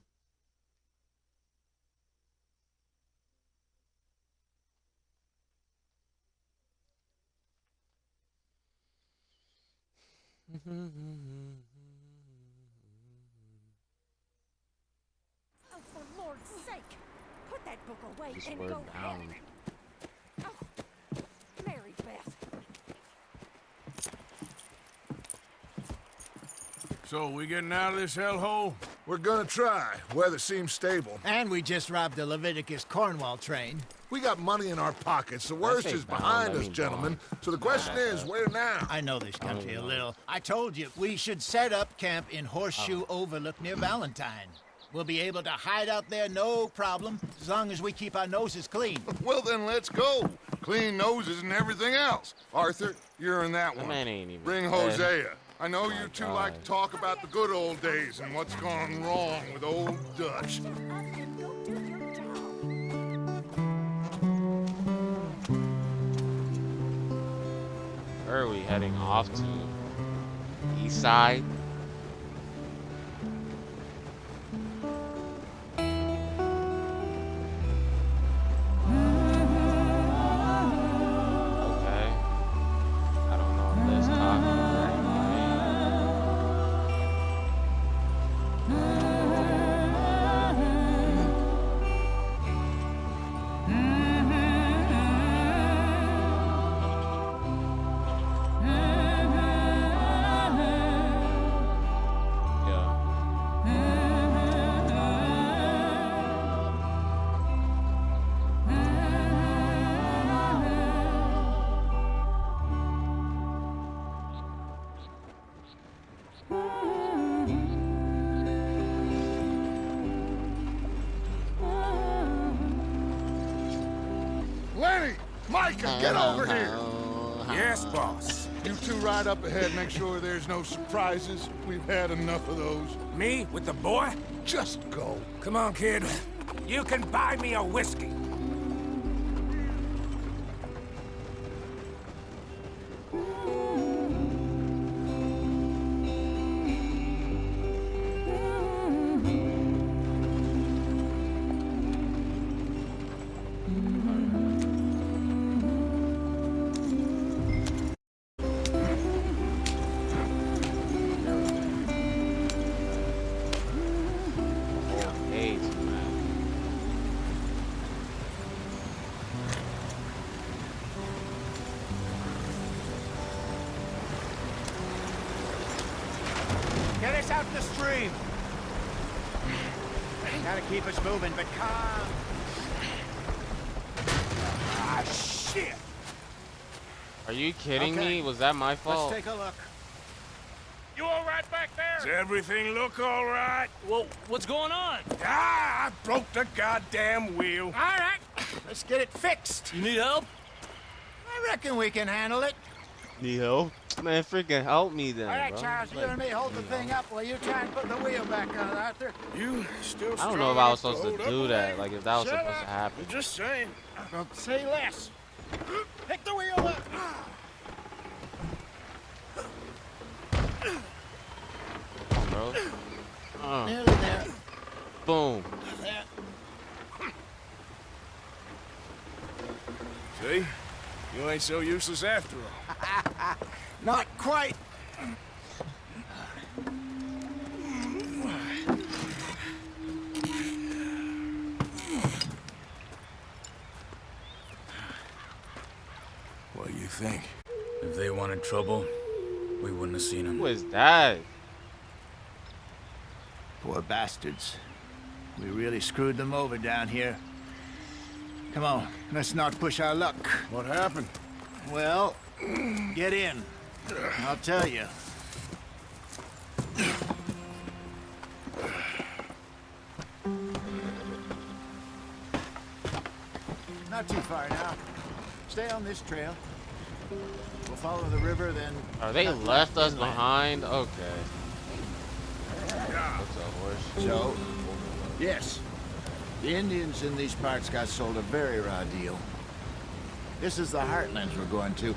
Oh, for Lord's sake, put that book away
This
and
word
go
down.
ahead. Oh, Mary Beth.
So, we getting out of this hellhole?
We're gonna try. Weather seems stable.
And we just robbed the Leviticus Cornwall train.
We got money in our pockets. The worst
say
is
bound,
behind
I
us,
mean
gentlemen.
bond.
So the question is, where now?
I know this country a
know.
little. I told you, we should set up camp in Horseshoe Overlook near Valentine. We'll be able to hide out there no problem, as long as we keep our noses clean.
Well, then let's go. Clean noses and everything else. Arthur, you're in that
That
one.
man ain't even
Bring
dead.
Hosea. I know
My
you two
God.
like to talk about the good old days and what's gone wrong with old Dutch.
Shut up and go do your job.
Where are we heading off to? East side? Okay. I don't know if this talking right Yeah.
Lenny! Micah, get over here!
Yes, boss.
You two ride up ahead, make sure there's no surprises. We've had enough of those.
Me with the boy?
Just go.
Come on, kid. You can buy me a whiskey.
Hey, man.
Get us out the stream. Gotta keep us moving, but calm.
Ah, shit.
Are you kidding
Okay.
me? Was that my
Let's
fault?
take a look.
You all right back
Does
there?
everything look all right?
Well, what's going on?
Ah, I broke the goddamn wheel.
All right, let's get it fixed.
You need help?
I reckon we can handle it.
Need help? Man, freaking help me then,
All right,
bro.
Charles, you
Like,
and me hold the thing up while you try and put the wheel back on, Arthur.
You still
I don't know if I was supposed to do that. Like, if that was
Shut
supposed to
up.
happen.
I'm just saying.
Don't say less. Pick the wheel up.
Bro.
Nearly there.
Boom.
There.
See? You ain't so useless after all.
Not quite.
What do you think?
If they wanted trouble, we wouldn't have seen them.
Who is that?
Poor bastards. We really screwed them over down here. Come on, let's not push our luck.
What happened?
Well, get in. I'll tell you. Not too far now. Stay on this trail. We'll follow the river, then...
Are they
cut
left us
inland.
behind? Okay. What's a horse?
So, yes. The Indians in these parts got sold a very raw deal. This is the heartlands we're going to.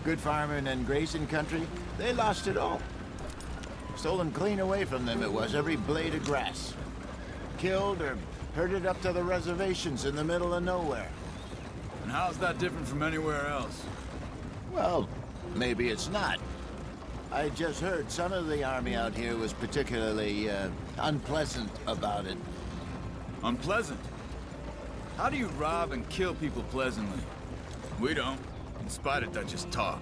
good farming and grazing country, they lost it all. Stolen clean away from them it was, every blade of grass. Killed or herded up to the reservations in the middle of nowhere.
And how's that different from anywhere else?
Well, maybe it's not. I just heard some of the army out here was particularly, unpleasant about it.
Unpleasant? How do you rob and kill people pleasantly? We don't, in spite of Dutch's talk.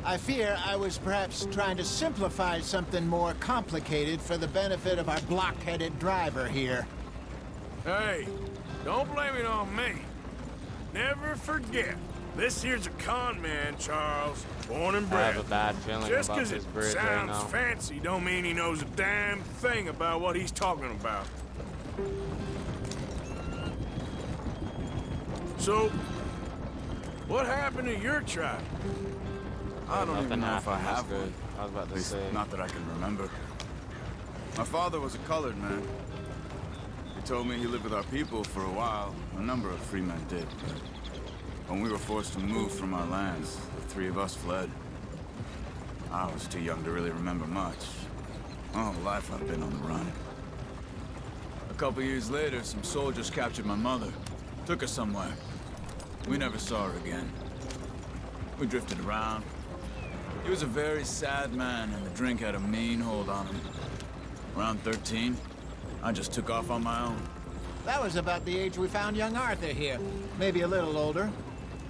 I fear I was perhaps trying to simplify something more complicated for the benefit of our block-headed driver here.
Hey, don't blame it on me. Never forget, this here's a con man, Charles. Born and
I
bred.
have a bad feeling
Just
about
'cause
this
it
bridge right
sounds
now.
fancy don't mean he knows a damn thing about what he's talking about. So, what happened to your tribe?
I don't even
Nothing
know if I
happened. That's
have
good.
one.
I was about
At
to
least
say.
not that I can remember. My father was a colored man. He told me he lived with our people for a while. A number of free men did, but when we were forced to move from our lands, the three of us fled. I was too young to really remember much. My whole life I've been on the run. A couple years later, some soldiers captured my mother. Took her somewhere. We never saw her again. We drifted around. He was a very sad man, and the drink had a mean hold on him. Around 13, I just took off on my own.
That was about the age we found young Arthur here. Maybe a little older.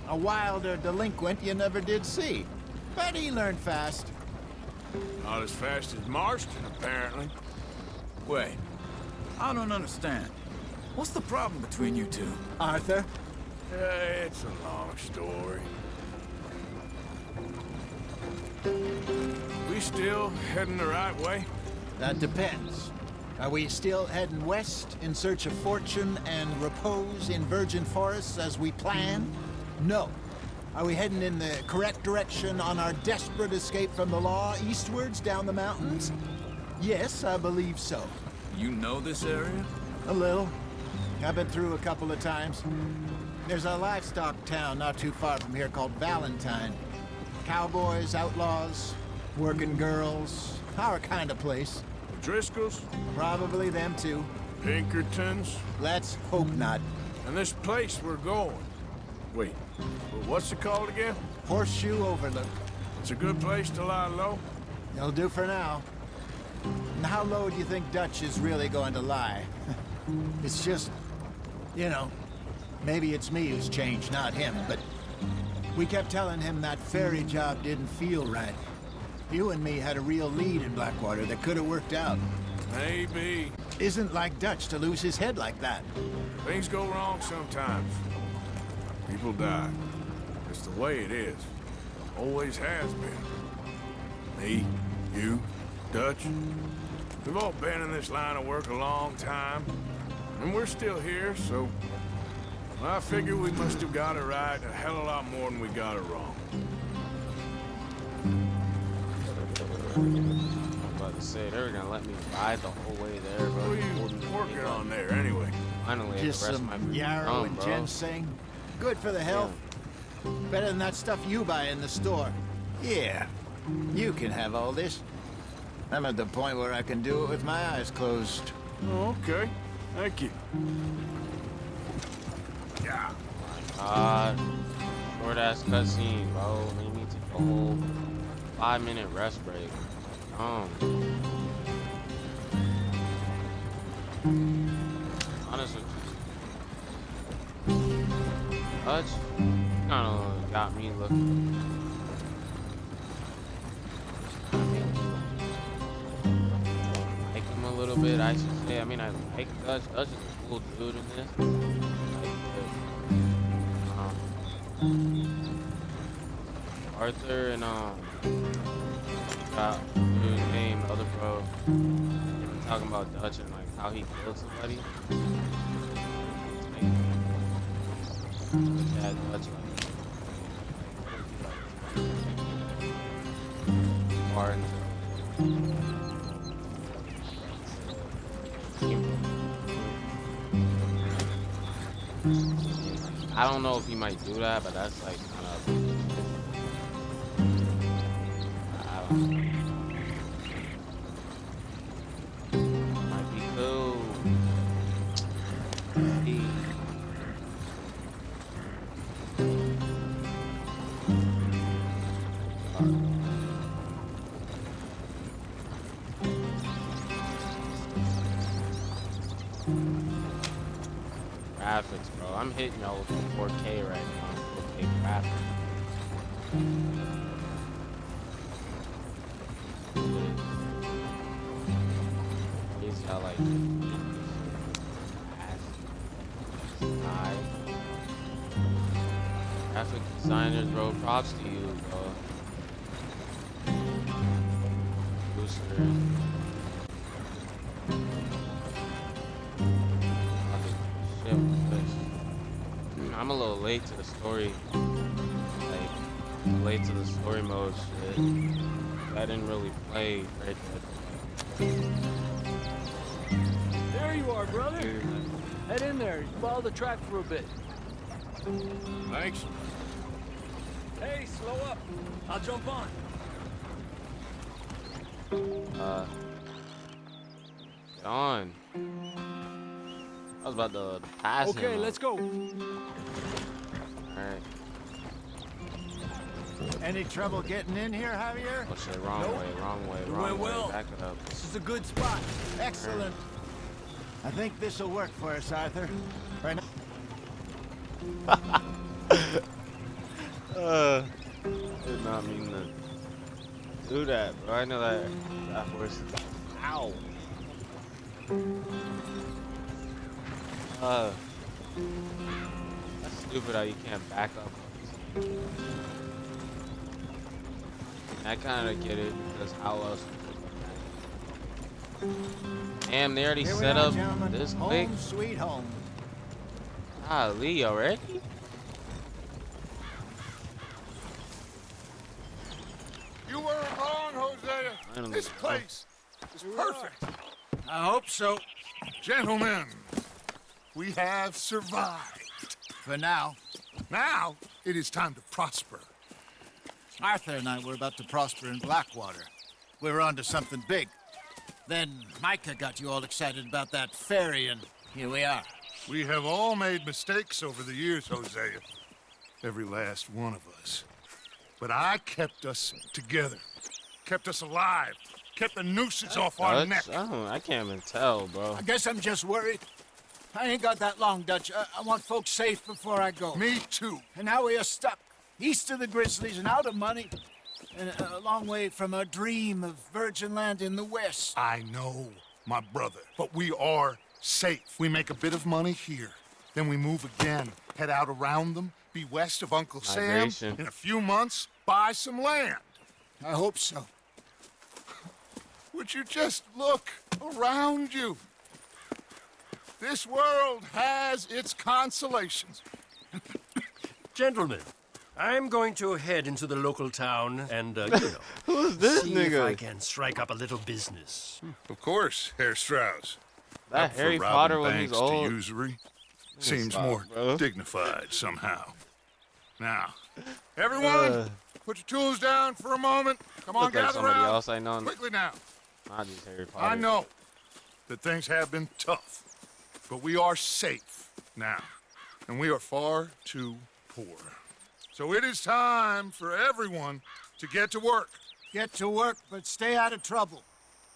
A wilder delinquent you never did see. But he learned fast.
Not as fast as Marston, apparently.
Wait, I don't understand. What's the problem between you two?
Arthur?
It's a long story. We still heading the right way?
That depends. Are we still heading west in search of fortune and repose in virgin forests as we planned? No. Are we heading in the correct direction on our desperate escape from the law eastwards down the mountains? Yes, I believe so.
You know this area?
A little. I've been through a couple of times. There's a livestock town not too far from here called Valentine. Cowboys, outlaws, working girls, our kind of place.
Driscoll's?
Probably them too.
Pinkertons?
Let's hope not.
And this place we're going. Wait, well, what's it called again?
Horseshoe Overlook.
It's a good place to lie low?
It'll do for now. And how low do you think Dutch is really going to lie? It's just, you know, maybe it's me who's changed, not him, but we kept telling him that ferry job didn't feel right. You and me had a real lead in Blackwater that could have worked out.
Maybe.
Isn't like Dutch to lose his head like that.
Things go wrong sometimes. People die. It's the way it is. Always has been. Me, you, Dutch. We've all been in this line of work a long time. And we're still here, so... I figure we must have got it right a hell of a lot more than we got it wrong.
I'm about to say, they were gonna let me ride the whole way there, bro.
What are you working on there, anyway?
Finally, I
Just
can rest
some
my
yarrow
thumb,
and
bro.
ginseng. Good for the health. Better than that stuff you buy in the store. Yeah, you can have all this. I'm at the point where I can do it with my eyes closed.
Okay, thank you. Yeah.
Short ass cutscene, bro. Made me take a whole 5-minute rest break. Honestly, Dutch kind of got me looking. Like him a little bit, I should say. I mean, I like Dutch. Dutch is a cool dude in this. Arthur and dude named other bro. They were talking about Dutch and like how he killed somebody. Yeah, Dutch far into I don't know if he might do that, but that's like kind of Might be cool. Hey. Graphics, bro. I'm hitting y'all with the 4K right now. 4K graphics. These y'all like graphic designers, bro. Props to you, bro. Boosters. Shit with this. I'm a little late to the story. Like, late to the story mode shit. I didn't really play Red Dead.
There you are, brother. Head in there. Follow the track for a bit.
Thanks.
Hey, slow up. I'll jump on.
Get on. I was about to pass him.
Okay, let's go.
Alright.
Any trouble getting in here, Javier?
Oh shit, wrong way, wrong way, wrong
went
way.
well.
Back it up.
This is a good spot.
Excellent. I think this will work for us, Arthur. Right now.
Did not mean to do that, bro. I know that horse is. Ow. That's stupid how you can't back up. I kind of get it because how else would you back? Damn, they already
Here we
set
are,
up
gentlemen.
this
Home
quick.
sweet home.
Golly, already?
You weren't wrong, Hosea. This place is perfect.
I hope so.
Gentlemen, we have survived.
For now.
Now, it is time to prosper.
Arthur and I were about to prosper in Blackwater. We were onto something big. Then Micah got you all excited about that ferry, and here we are.
We have all made mistakes over the years, Hosea. Every last one of us. But I kept us together. Kept us alive. Kept the nooses off our neck.
I can't even tell, bro.
I guess I'm just worried. I ain't got that long, Dutch. I want folks safe before I go.
Me too.
And now we are stuck, east of the Grizzlies and out of money, and a long way from a dream of virgin land in the west.
I know, my brother, but we are safe. We make a bit of money here, then we move again, head out around them, be west of Uncle
Migration.
Sam. In a few months, buy some land.
I hope so.
Would you just look around you? This world has its consolations.
Gentlemen, I'm going to head into the local town and, you know,
Who's this
see
nigga?
if I can strike up a little business.
Of course, Herr Strauss.
That
Up for
Harry
robbing
Potter when he's
banks to
old.
usury. Seems
stop,
more
bro.
dignified somehow. Now, everyone, put your tools down for a moment. Come on,
Look like
gather
somebody
around.
else I know.
Quickly now.
Not just Harry Potter.
I know that things have been tough, but we are safe now, and we are far too poor. So it is time for everyone to get to work.
Get to work, but stay out of trouble.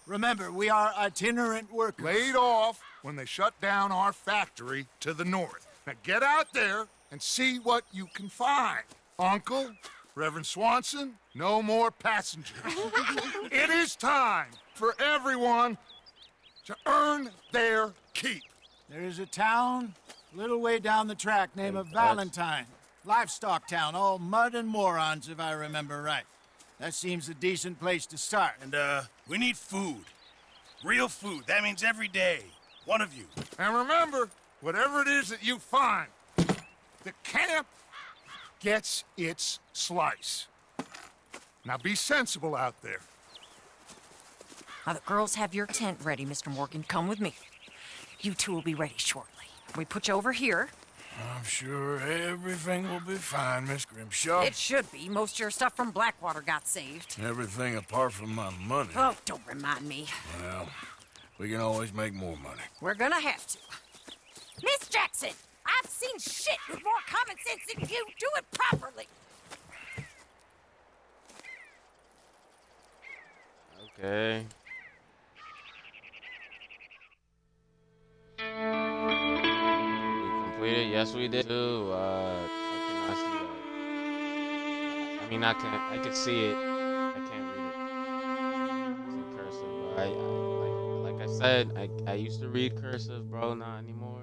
Remember, we are itinerant workers.
Laid off when they shut down our factory to the north. Now get out there and see what you can find. Uncle, Reverend Swanson, no more passengers. It is time for everyone to earn their keep.
There is a town a little way down the track named Valentine. Livestock town, all mud and morons, if I remember right. That seems a decent place to start.
And, we need food. Real food. That means every day. One of you.
And remember, whatever it is that you find, the camp gets its slice. Now be sensible out there.
Now the girls have your tent ready, Mr. Morgan. Come with me. You two will be ready shortly. We put you over here.
I'm sure everything will be fine, Miss Grimshaw.
It should be. Most of your stuff from Blackwater got saved.
Everything apart from my money.
Oh, don't remind me.
Well, we can always make more money.
We're gonna have to. Miss Jackson, I've seen shit with more common sense than you. Do it properly.
Okay. We completed. Yes, we did too. I cannot see that. I mean, I can see it. I can't read it. It's in cursive. But like I said, I used to read cursive, bro. Not anymore.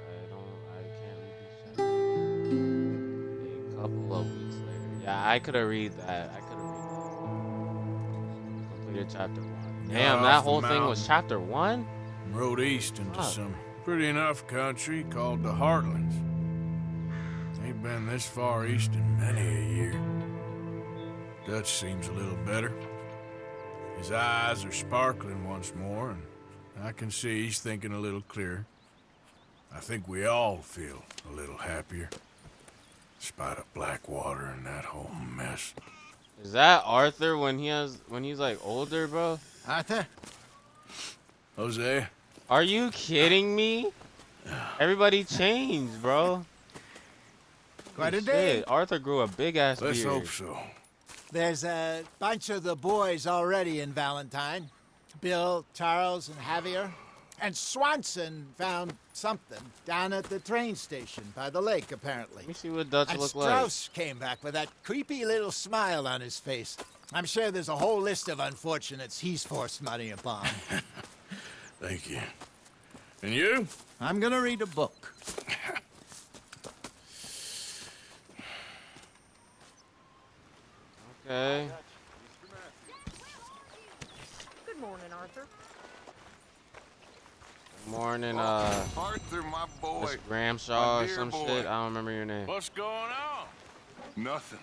I can't read these chapters. A couple of weeks later. Yeah, I could have read that. Completed chapter 1. Damn, that whole thing was chapter 1?
Rode east into some pretty enough country called the Heartlands. Ain't been this far east in many a year. Dutch seems a little better. His eyes are sparkling once more, and I can see he's thinking a little clearer. I think we all feel a little happier, in spite of Blackwater and that whole mess.
Is that Arthur when he's like older, bro?
Arthur?
Jose?
Are you kidding me? Everybody changed, bro.
Quite a day.
Arthur grew a big ass beard.
Let's hope so.
There's a bunch of the boys already in Valentine. Bill, Charles, and Javier. And Swanson found something down at the train station by the lake, apparently.
Let me see what Dutch
and
look like.
Strauss came back with that creepy little smile on his face. I'm sure there's a whole list of unfortunates he's forced money upon.
Thank you. And you?
I'm gonna read a book.
Okay.
Good morning, Arthur.
Good morning,
Arthur, my boy.
Miss Gramshaw
My
or
dear
some
boy.
shit. I don't remember your name.
What's going on? Nothing.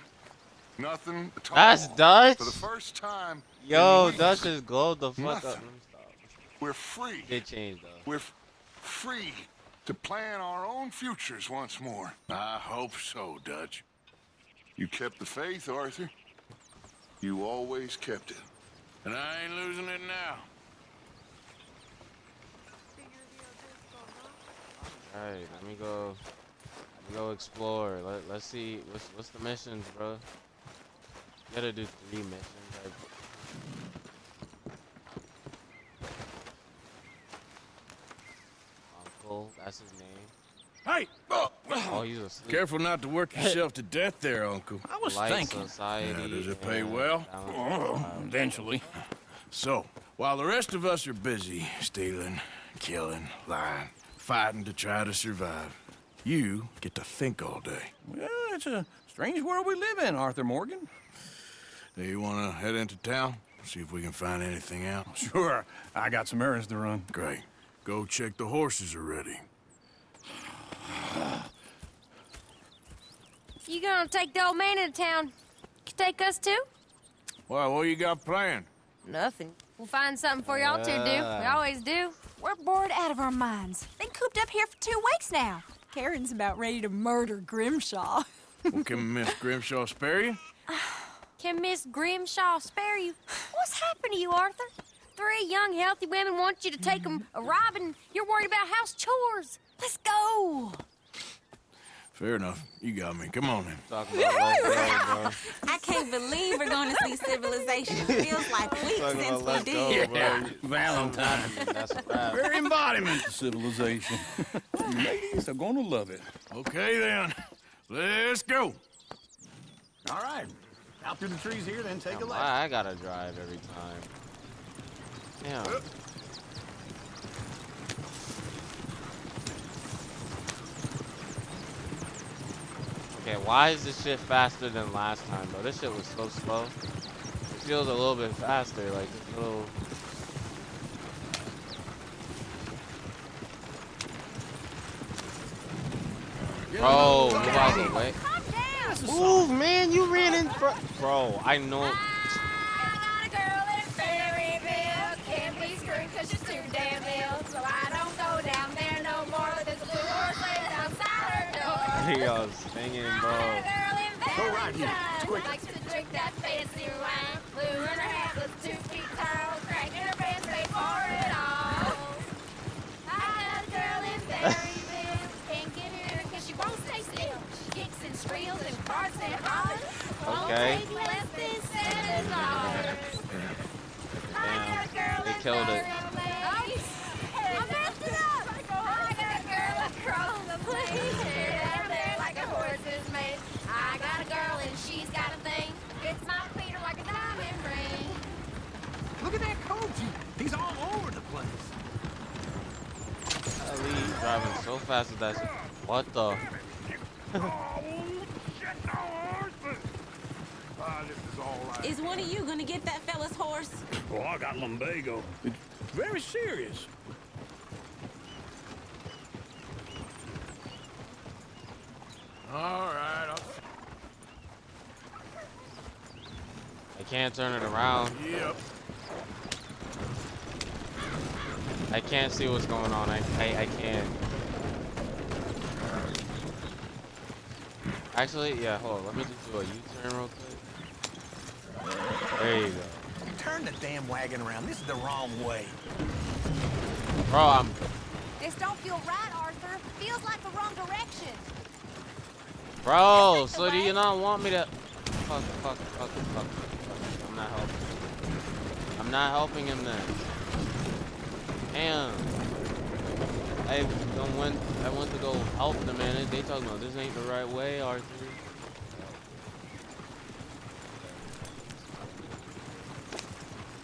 Nothing at all.
That's Dutch?
For the first time.
Yo,
in weeks,
Dutch just glowed the fuck up.
Nothing.
Let me stop.
We're free.
It changed though.
We're free to plan our own futures once more.
I hope so, Dutch.
You kept the faith, Arthur. You always kept it.
And I ain't losing it now.
Alright, let me go explore. Let's see what's the missions, bro. You gotta do 3 missions. Like, Uncle, that's his name.
Hey!
Oh, he's asleep.
Careful not to work yourself to death there, Uncle.
I was
Light
thinking.
Society.
Yeah, does it pay
and
well?
Eventually.
So, while the rest of us are busy stealing, killing, lying, fighting to try to survive, you get to think all day.
Well, it's a strange world we live in, Arthur Morgan.
Do you want to head into town? See if we can find anything out?
Sure. I got some errands to run.
Great. Go check the horses are ready.
You gonna take the old man into town? Can take us too?
Well, what you got planned?
Nothing. We'll find something for y'all to do. We always do.
We're bored out of our minds. Been cooped up here for 2 weeks now. Karen's about ready to murder Grimshaw.
Well, can Miss Grimshaw spare you?
Can Miss Grimshaw spare you? What's happened to you, Arthur? 3 young, healthy women want you to take them a robbing. You're worried about house chores. Let's go.
Fair enough. You got me. Come on then.
Talking about let's go, bro.
I can't believe we're going to see civilization. It feels like weeks
Talking
since
about
we
let's
did.
go,
Yeah,
bro.
Valentine.
That's a wrap.
Very embodiment of civilization. Ladies are gonna love it.
Okay then. Let's go.
All right. Out through the trees here, then take a left.
I gotta drive every time. Damn. Okay, why is this shit faster than last time, bro? This shit was so slow. It feels a little bit faster, like this little. Bro, move out of the way. Move, man, you ran in front. Bro, I know.
I got a girl in Berryville. Can't be screwed 'cause she's too damn ill. So I don't go down there
Yo, singing, bro.
Go right here. Quick.
Likes to drink that fancy wine. Blue in her hat was 2 feet tall. Cracking her pants, paid for it all. I got a girl in Berryville. Can't get her because she won't stay still. She kicks and squeals and farts and hollers. Won't
Okay.
take less than $7. I got a girl
They
in
killed it.
Berryville. I messed it up. I got a girl across the place. Down there like a horse is made. I got a girl and she's got a thing. Fits my feet like a diamond ring.
Look at that coach. He's all over the place.
He's driving so fast with that shit. What the?
This is all right.
Is one of you gonna get that fella's horse?
Oh, I got lumbago. It's very serious.
All right.
I can't turn it around.
Yep.
I can't see what's going on. I can't. Actually, yeah, hold on. Let me just do a U-turn real quick. There you go.
Turn the damn wagon around. This is the wrong way.
Bro,
This don't feel right, Arthur. Feels like the wrong direction.
Bro, so do you not want me to... Fuck. I'm not helping. I'm not helping him then. Damn. I went to go help them, man. They talking about this ain't the right way, Arthur.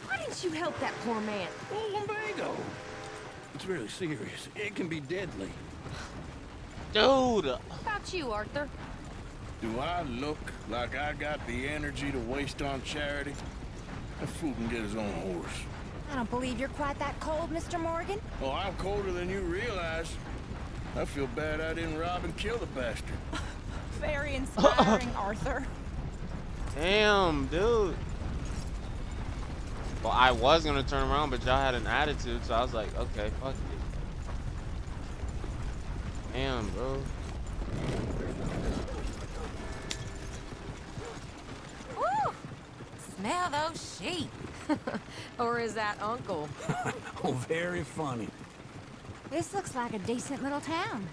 Why didn't you help that poor man?
Oh, lumbago. It's really serious. It can be deadly.
Dude!
What about you, Arthur?
Do I look like I got the energy to waste on charity? That fool can get his own horse.
I don't believe you're quite that cold, Mr. Morgan.
Oh, I'm colder than you realize. I feel bad I didn't rob and kill the bastard.
Very inspiring, Arthur.
Damn, dude. Well, I was gonna turn around, but y'all had an attitude, so I was like, okay, fuck it. Damn, bro.
Woo! Smell those sheep.
Or is that Uncle?
Oh, very funny.
This looks like a decent little town.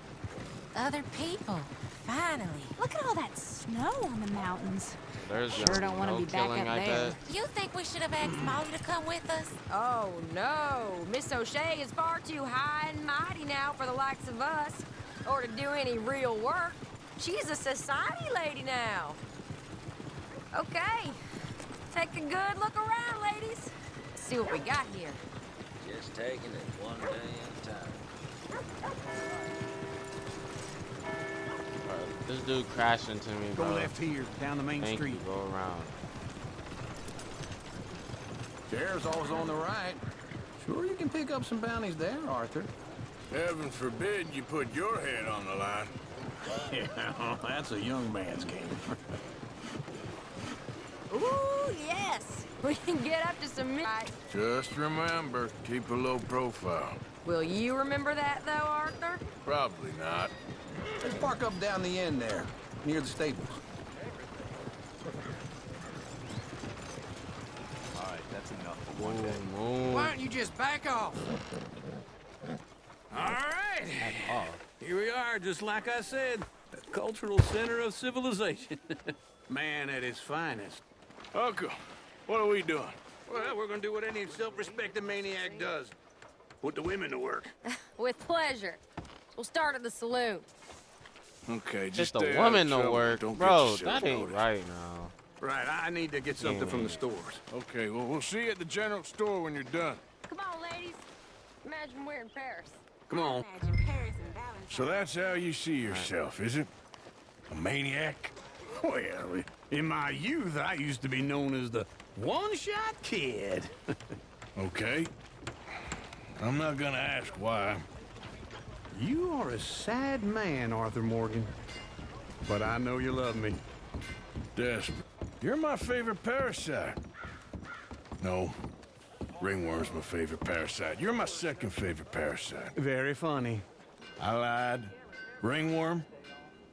Other people, finally.
Look at all that snow on the mountains.
There's
Sure don't want to
no
be back
killing,
up
I
there.
bet.
You think we should have asked Molly to come with us?
Oh, no. Miss O'Shea is far too high and mighty now for the likes of us, or to do any real work. She's a society lady now. Okay. Take a good look around, ladies. See what we got here.
Just taking it one day at a time.
This dude crashed into me,
Go
bro.
left here, down the main
Thank
street.
you, go around.
Sheriff's always on the right. Sure you can pick up some bounties there, Arthur.
Heaven forbid you put your head on the line.
Yeah, that's a young man's game.
Ooh, yes. We can get up to some midnight.
Just remember, keep a low profile.
Will you remember that, though, Arthur?
Probably not.
Let's park up down the end there, near the stables. All right, that's enough for one day.
Why don't you just back off? All right. Here we are, just like I said. The cultural center of civilization.
Man at his finest.
Uncle, what are we doing?
Well, we're gonna do what any self-respecting maniac does. Put the women to work.
With pleasure. We'll start at the saloon.
Okay,
Just
just stay
the
out of
woman to
trouble.
work.
Don't
Bro,
get
that
yourself
ain't
noticed.
right now.
Right, I need to get something from the stores.
Okay, well, we'll see you at the general store when you're done.
Come on, ladies. Imagine we're in Paris.
Come on.
So that's how you see yourself, is it? A maniac?
Well, in my youth, I used to be known as the one-shot kid.
Okay. I'm not gonna ask why.
You are a sad man, Arthur Morgan. But I know you love me.
Desperate. You're my favorite parasite. No. Ringworm's my favorite parasite. You're my second favorite parasite.
Very funny.
I lied. Ringworm?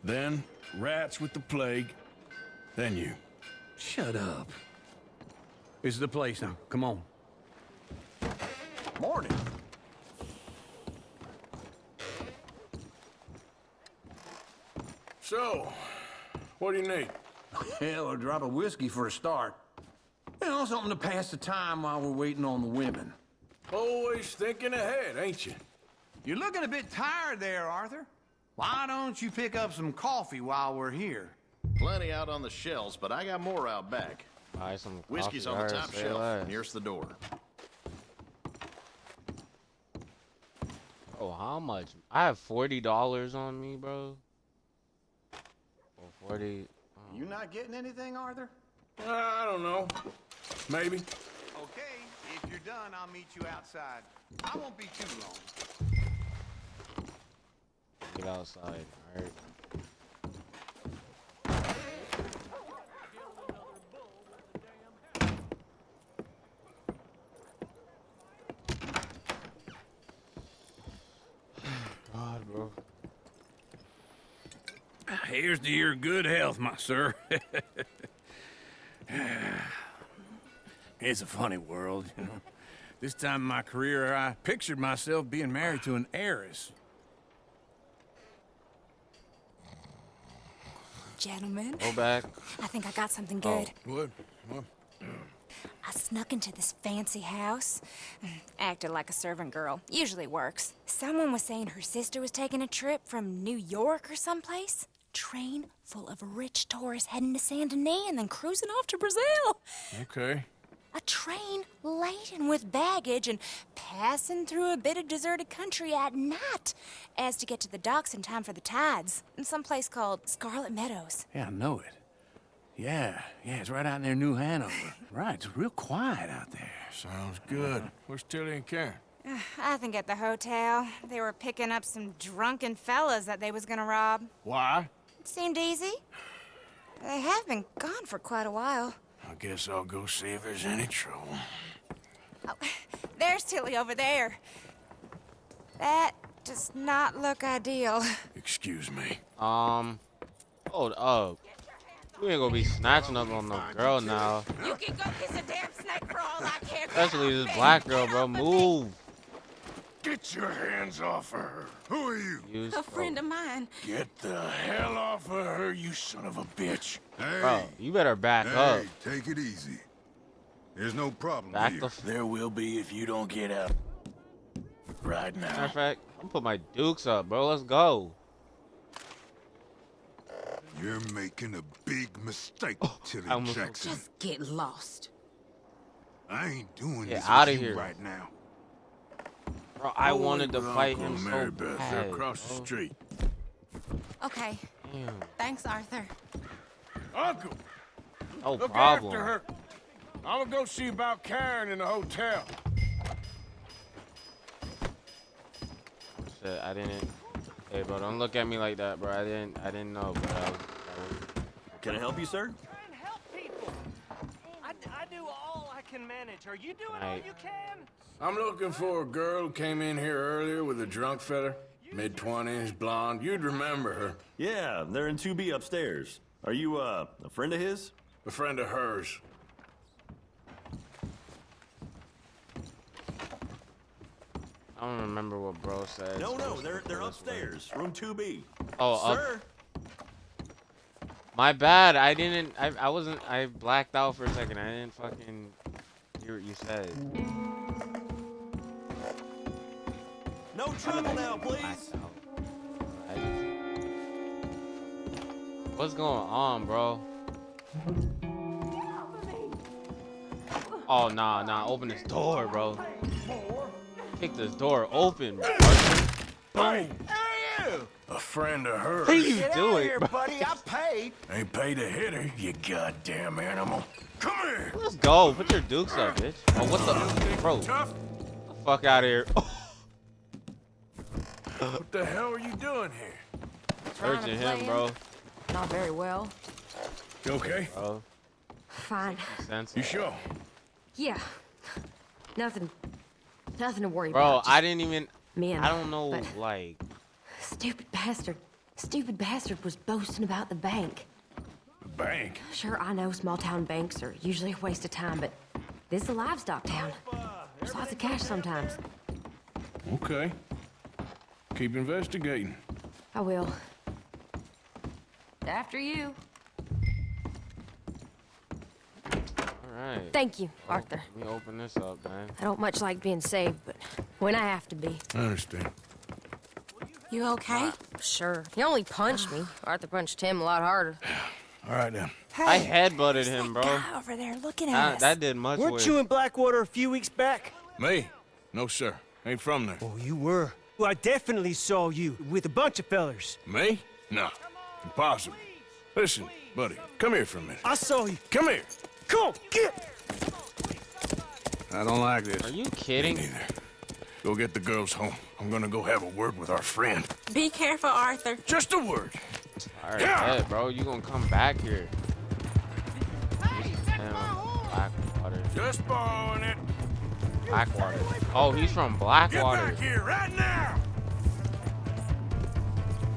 Then rats with the plague. Then you.
Shut up. This is the place now. Come on.
Morning. So, what do you need?
Hell, a drop of whiskey for a start. You know, something to pass the time while we're waiting on the women.
Always thinking ahead, ain't you?
You're looking a bit tired there, Arthur. Why don't you pick up some coffee while we're here?
Plenty out on the shelves, but I got more out back.
Buy some
Whiskey's
coffee,
on the
alright,
top
say
shelf,
less.
nearest the door.
Oh, how much? I have $40 on me, bro. Or 40.
You not getting anything, Arthur?
I don't know. Maybe.
Okay, if you're done, I'll meet you outside. I won't be too long.
Get outside, alright. God, bro.
Here's to your good health, my sir. It's a funny world, you know. This time in my career, I pictured myself being married to an heiress.
Gentlemen,
Go back.
I think I got something
Oh.
good.
What? What?
I snuck into this fancy house. Acted like a servant girl. Usually works. Someone was saying her sister was taking a trip from New York or someplace. Train full of rich tourists heading to Saint Denis and then cruising off to Brazil.
Okay.
A train laden with baggage and passing through a bit of deserted country at night as to get to the docks in time for the tides in some place called Scarlet Meadows.
Yeah, I know it. Yeah, it's right out near New Hanover. Right, it's real quiet out there. Sounds good. Where's Tilly and Karen?
I think at the hotel. They were picking up some drunken fellas that they was gonna rob.
Why?
It seemed easy. They have been gone for quite a while.
I guess I'll go see if there's any trouble.
Oh, there's Tilly over there. That does not look ideal.
Excuse me.
Hold up. You ain't gonna be snatching up on no girl now.
You can go kiss a damn snake for all I care.
Especially this black girl, bro. Move.
Get your hands off of her. Who are you?
A friend of mine.
Get the hell off of her, you son of a bitch.
Hey,
Bro, you better back up.
hey, take it easy. There's no problem
Back
here.
the
There will be if you don't get out. Right
Matter
now.
of fact, I'm put my dukes up, bro. Let's go.
You're making a big mistake, Tilly
almost-
Jackson.
Just get lost.
I ain't doing
Get
this
outta
with you
here.
right now.
Bro, I wanted to
With
fight
Uncle
him
and
so
Mary Beth,
bad.
they're across the
bro.
street.
Okay.
Damn.
Thanks, Arthur.
Uncle,
No
look
problem.
after her. I'm gonna go see about Karen in the hotel.
Shit, I didn't. Hey, bro, don't look at me like that, bro. I didn't know, bro.
Can I help you, sir?
Try and help people. I do all I can manage. Are you doing all
Right.
you can?
I'm looking for a girl who came in here earlier with a drunk fella. Mid-20s, blonde. You'd remember her.
Yeah, they're in 2B upstairs. Are you, a friend of his?
A friend of hers.
I don't remember what bro said.
No,
so
they're
this way.
upstairs. Room 2B.
Oh,
Sir?
My bad. I didn't. I wasn't. I blacked out for a second. I didn't fucking hear what you said.
No trouble now, please.
What's going on, bro? Oh, nah. Open this door, bro. Kick this door open, bro.
Hey, a friend of hers.
What are you
Get out
doing,
of here,
bro?
buddy. I paid.
Ain't paid to hit her, you goddamn animal. Come here.
Let's go. Put your dukes up, bitch. Oh, what the? Bro, get
Tough.
the fuck out of here.
What the hell are you doing here?
Trying to
Searching
play
him, bro.
Not very well.
You okay?
Bro,
Fine.
sense.
You sure?
Yeah. Nothing to worry
Bro,
about.
I didn't even.
Me and
I don't know,
but
like.
stupid bastard Stupid bastard was boasting about the bank.
The bank?
Sure, I know small-town banks are usually a waste of time, but this is a livestock town. There's lots of cash sometimes.
Okay. Keep investigating.
I will. After you.
Alright.
Thank you, Arthur.
Let me open this up, man.
I don't much like being saved, but when I have to be.
I understand.
You okay?
Sure. He only punched me. Arthur punched him a lot harder.
All right, then.
I headbutted him, bro.
Over there looking at us.
That did much
Weren't
worse.
you in Blackwater a few weeks back?
Me? No, sir. Ain't from there.
Oh, you were. Well, I definitely saw you with a bunch of fellers.
Me? No. Impossible. Listen, buddy, come here for a minute.
I saw you.
Come here.
Come on, get!
I don't like this.
Are you kidding?
Neither. Go get the girls home. I'm gonna go have a word with our friend.
Be careful, Arthur.
Just a word.
Alright, yeah, bro. You gonna come back here. Blackwater.
Just borrowing it.
Blackwater. Oh, he's from Blackwater.
Get back here right now.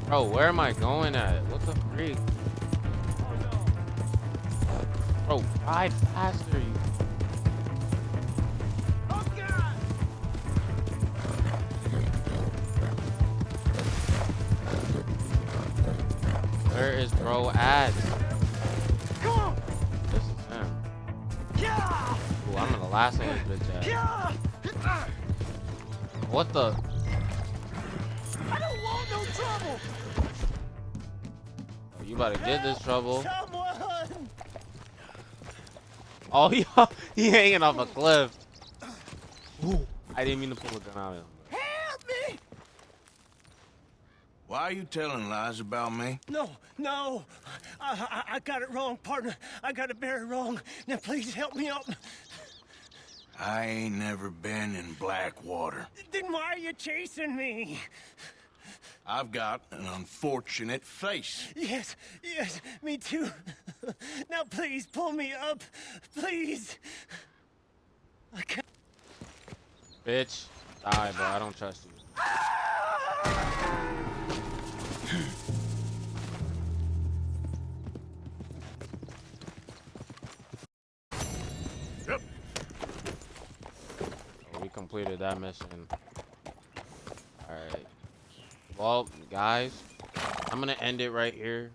Bro, where am I going at? What the freak? Bro, ride faster, you. Where is bro at?
Come on!
This is him.
Yeah!
Ooh, I'm gonna lasso this bitch ass.
Yeah!
What the?
I don't want no trouble!
Oh, you about to get this trouble.
Someone!
Oh, he hanging off a cliff. Ooh, I didn't mean to pull a gun out of him.
Help me!
Why are you telling lies about me?
No. I got it wrong, partner. I got it very wrong. Now, please help me out.
I ain't never been in Blackwater.
Then why are you chasing me?
I've got an unfortunate face.
Yes, me too. Now, please, pull me up. Please. I can't.
Bitch, die, bro. I don't trust you.
Yep.
Oh, we completed that mission. Alright. Well, guys, I'm gonna end it right here.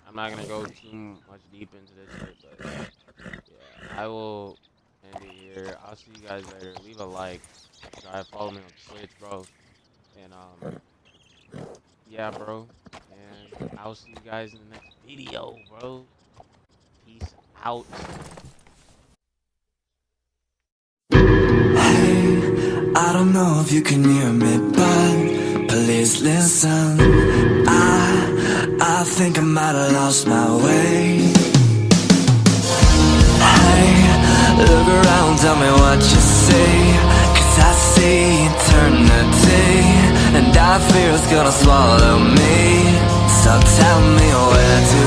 I'm not gonna go too much deep into this shit, but yeah, I will end it here. I'll see you guys later. Leave a like. Try to follow me on Twitch, bro. And yeah, bro. And I'll see you guys in the next video, bro. Peace out.
I don't know if you can hear me, but please listen. I think I might have lost my way. Hey, look around, tell me what you see. 'Cause I see eternity, and I fear it's gonna swallow me. So tell me where to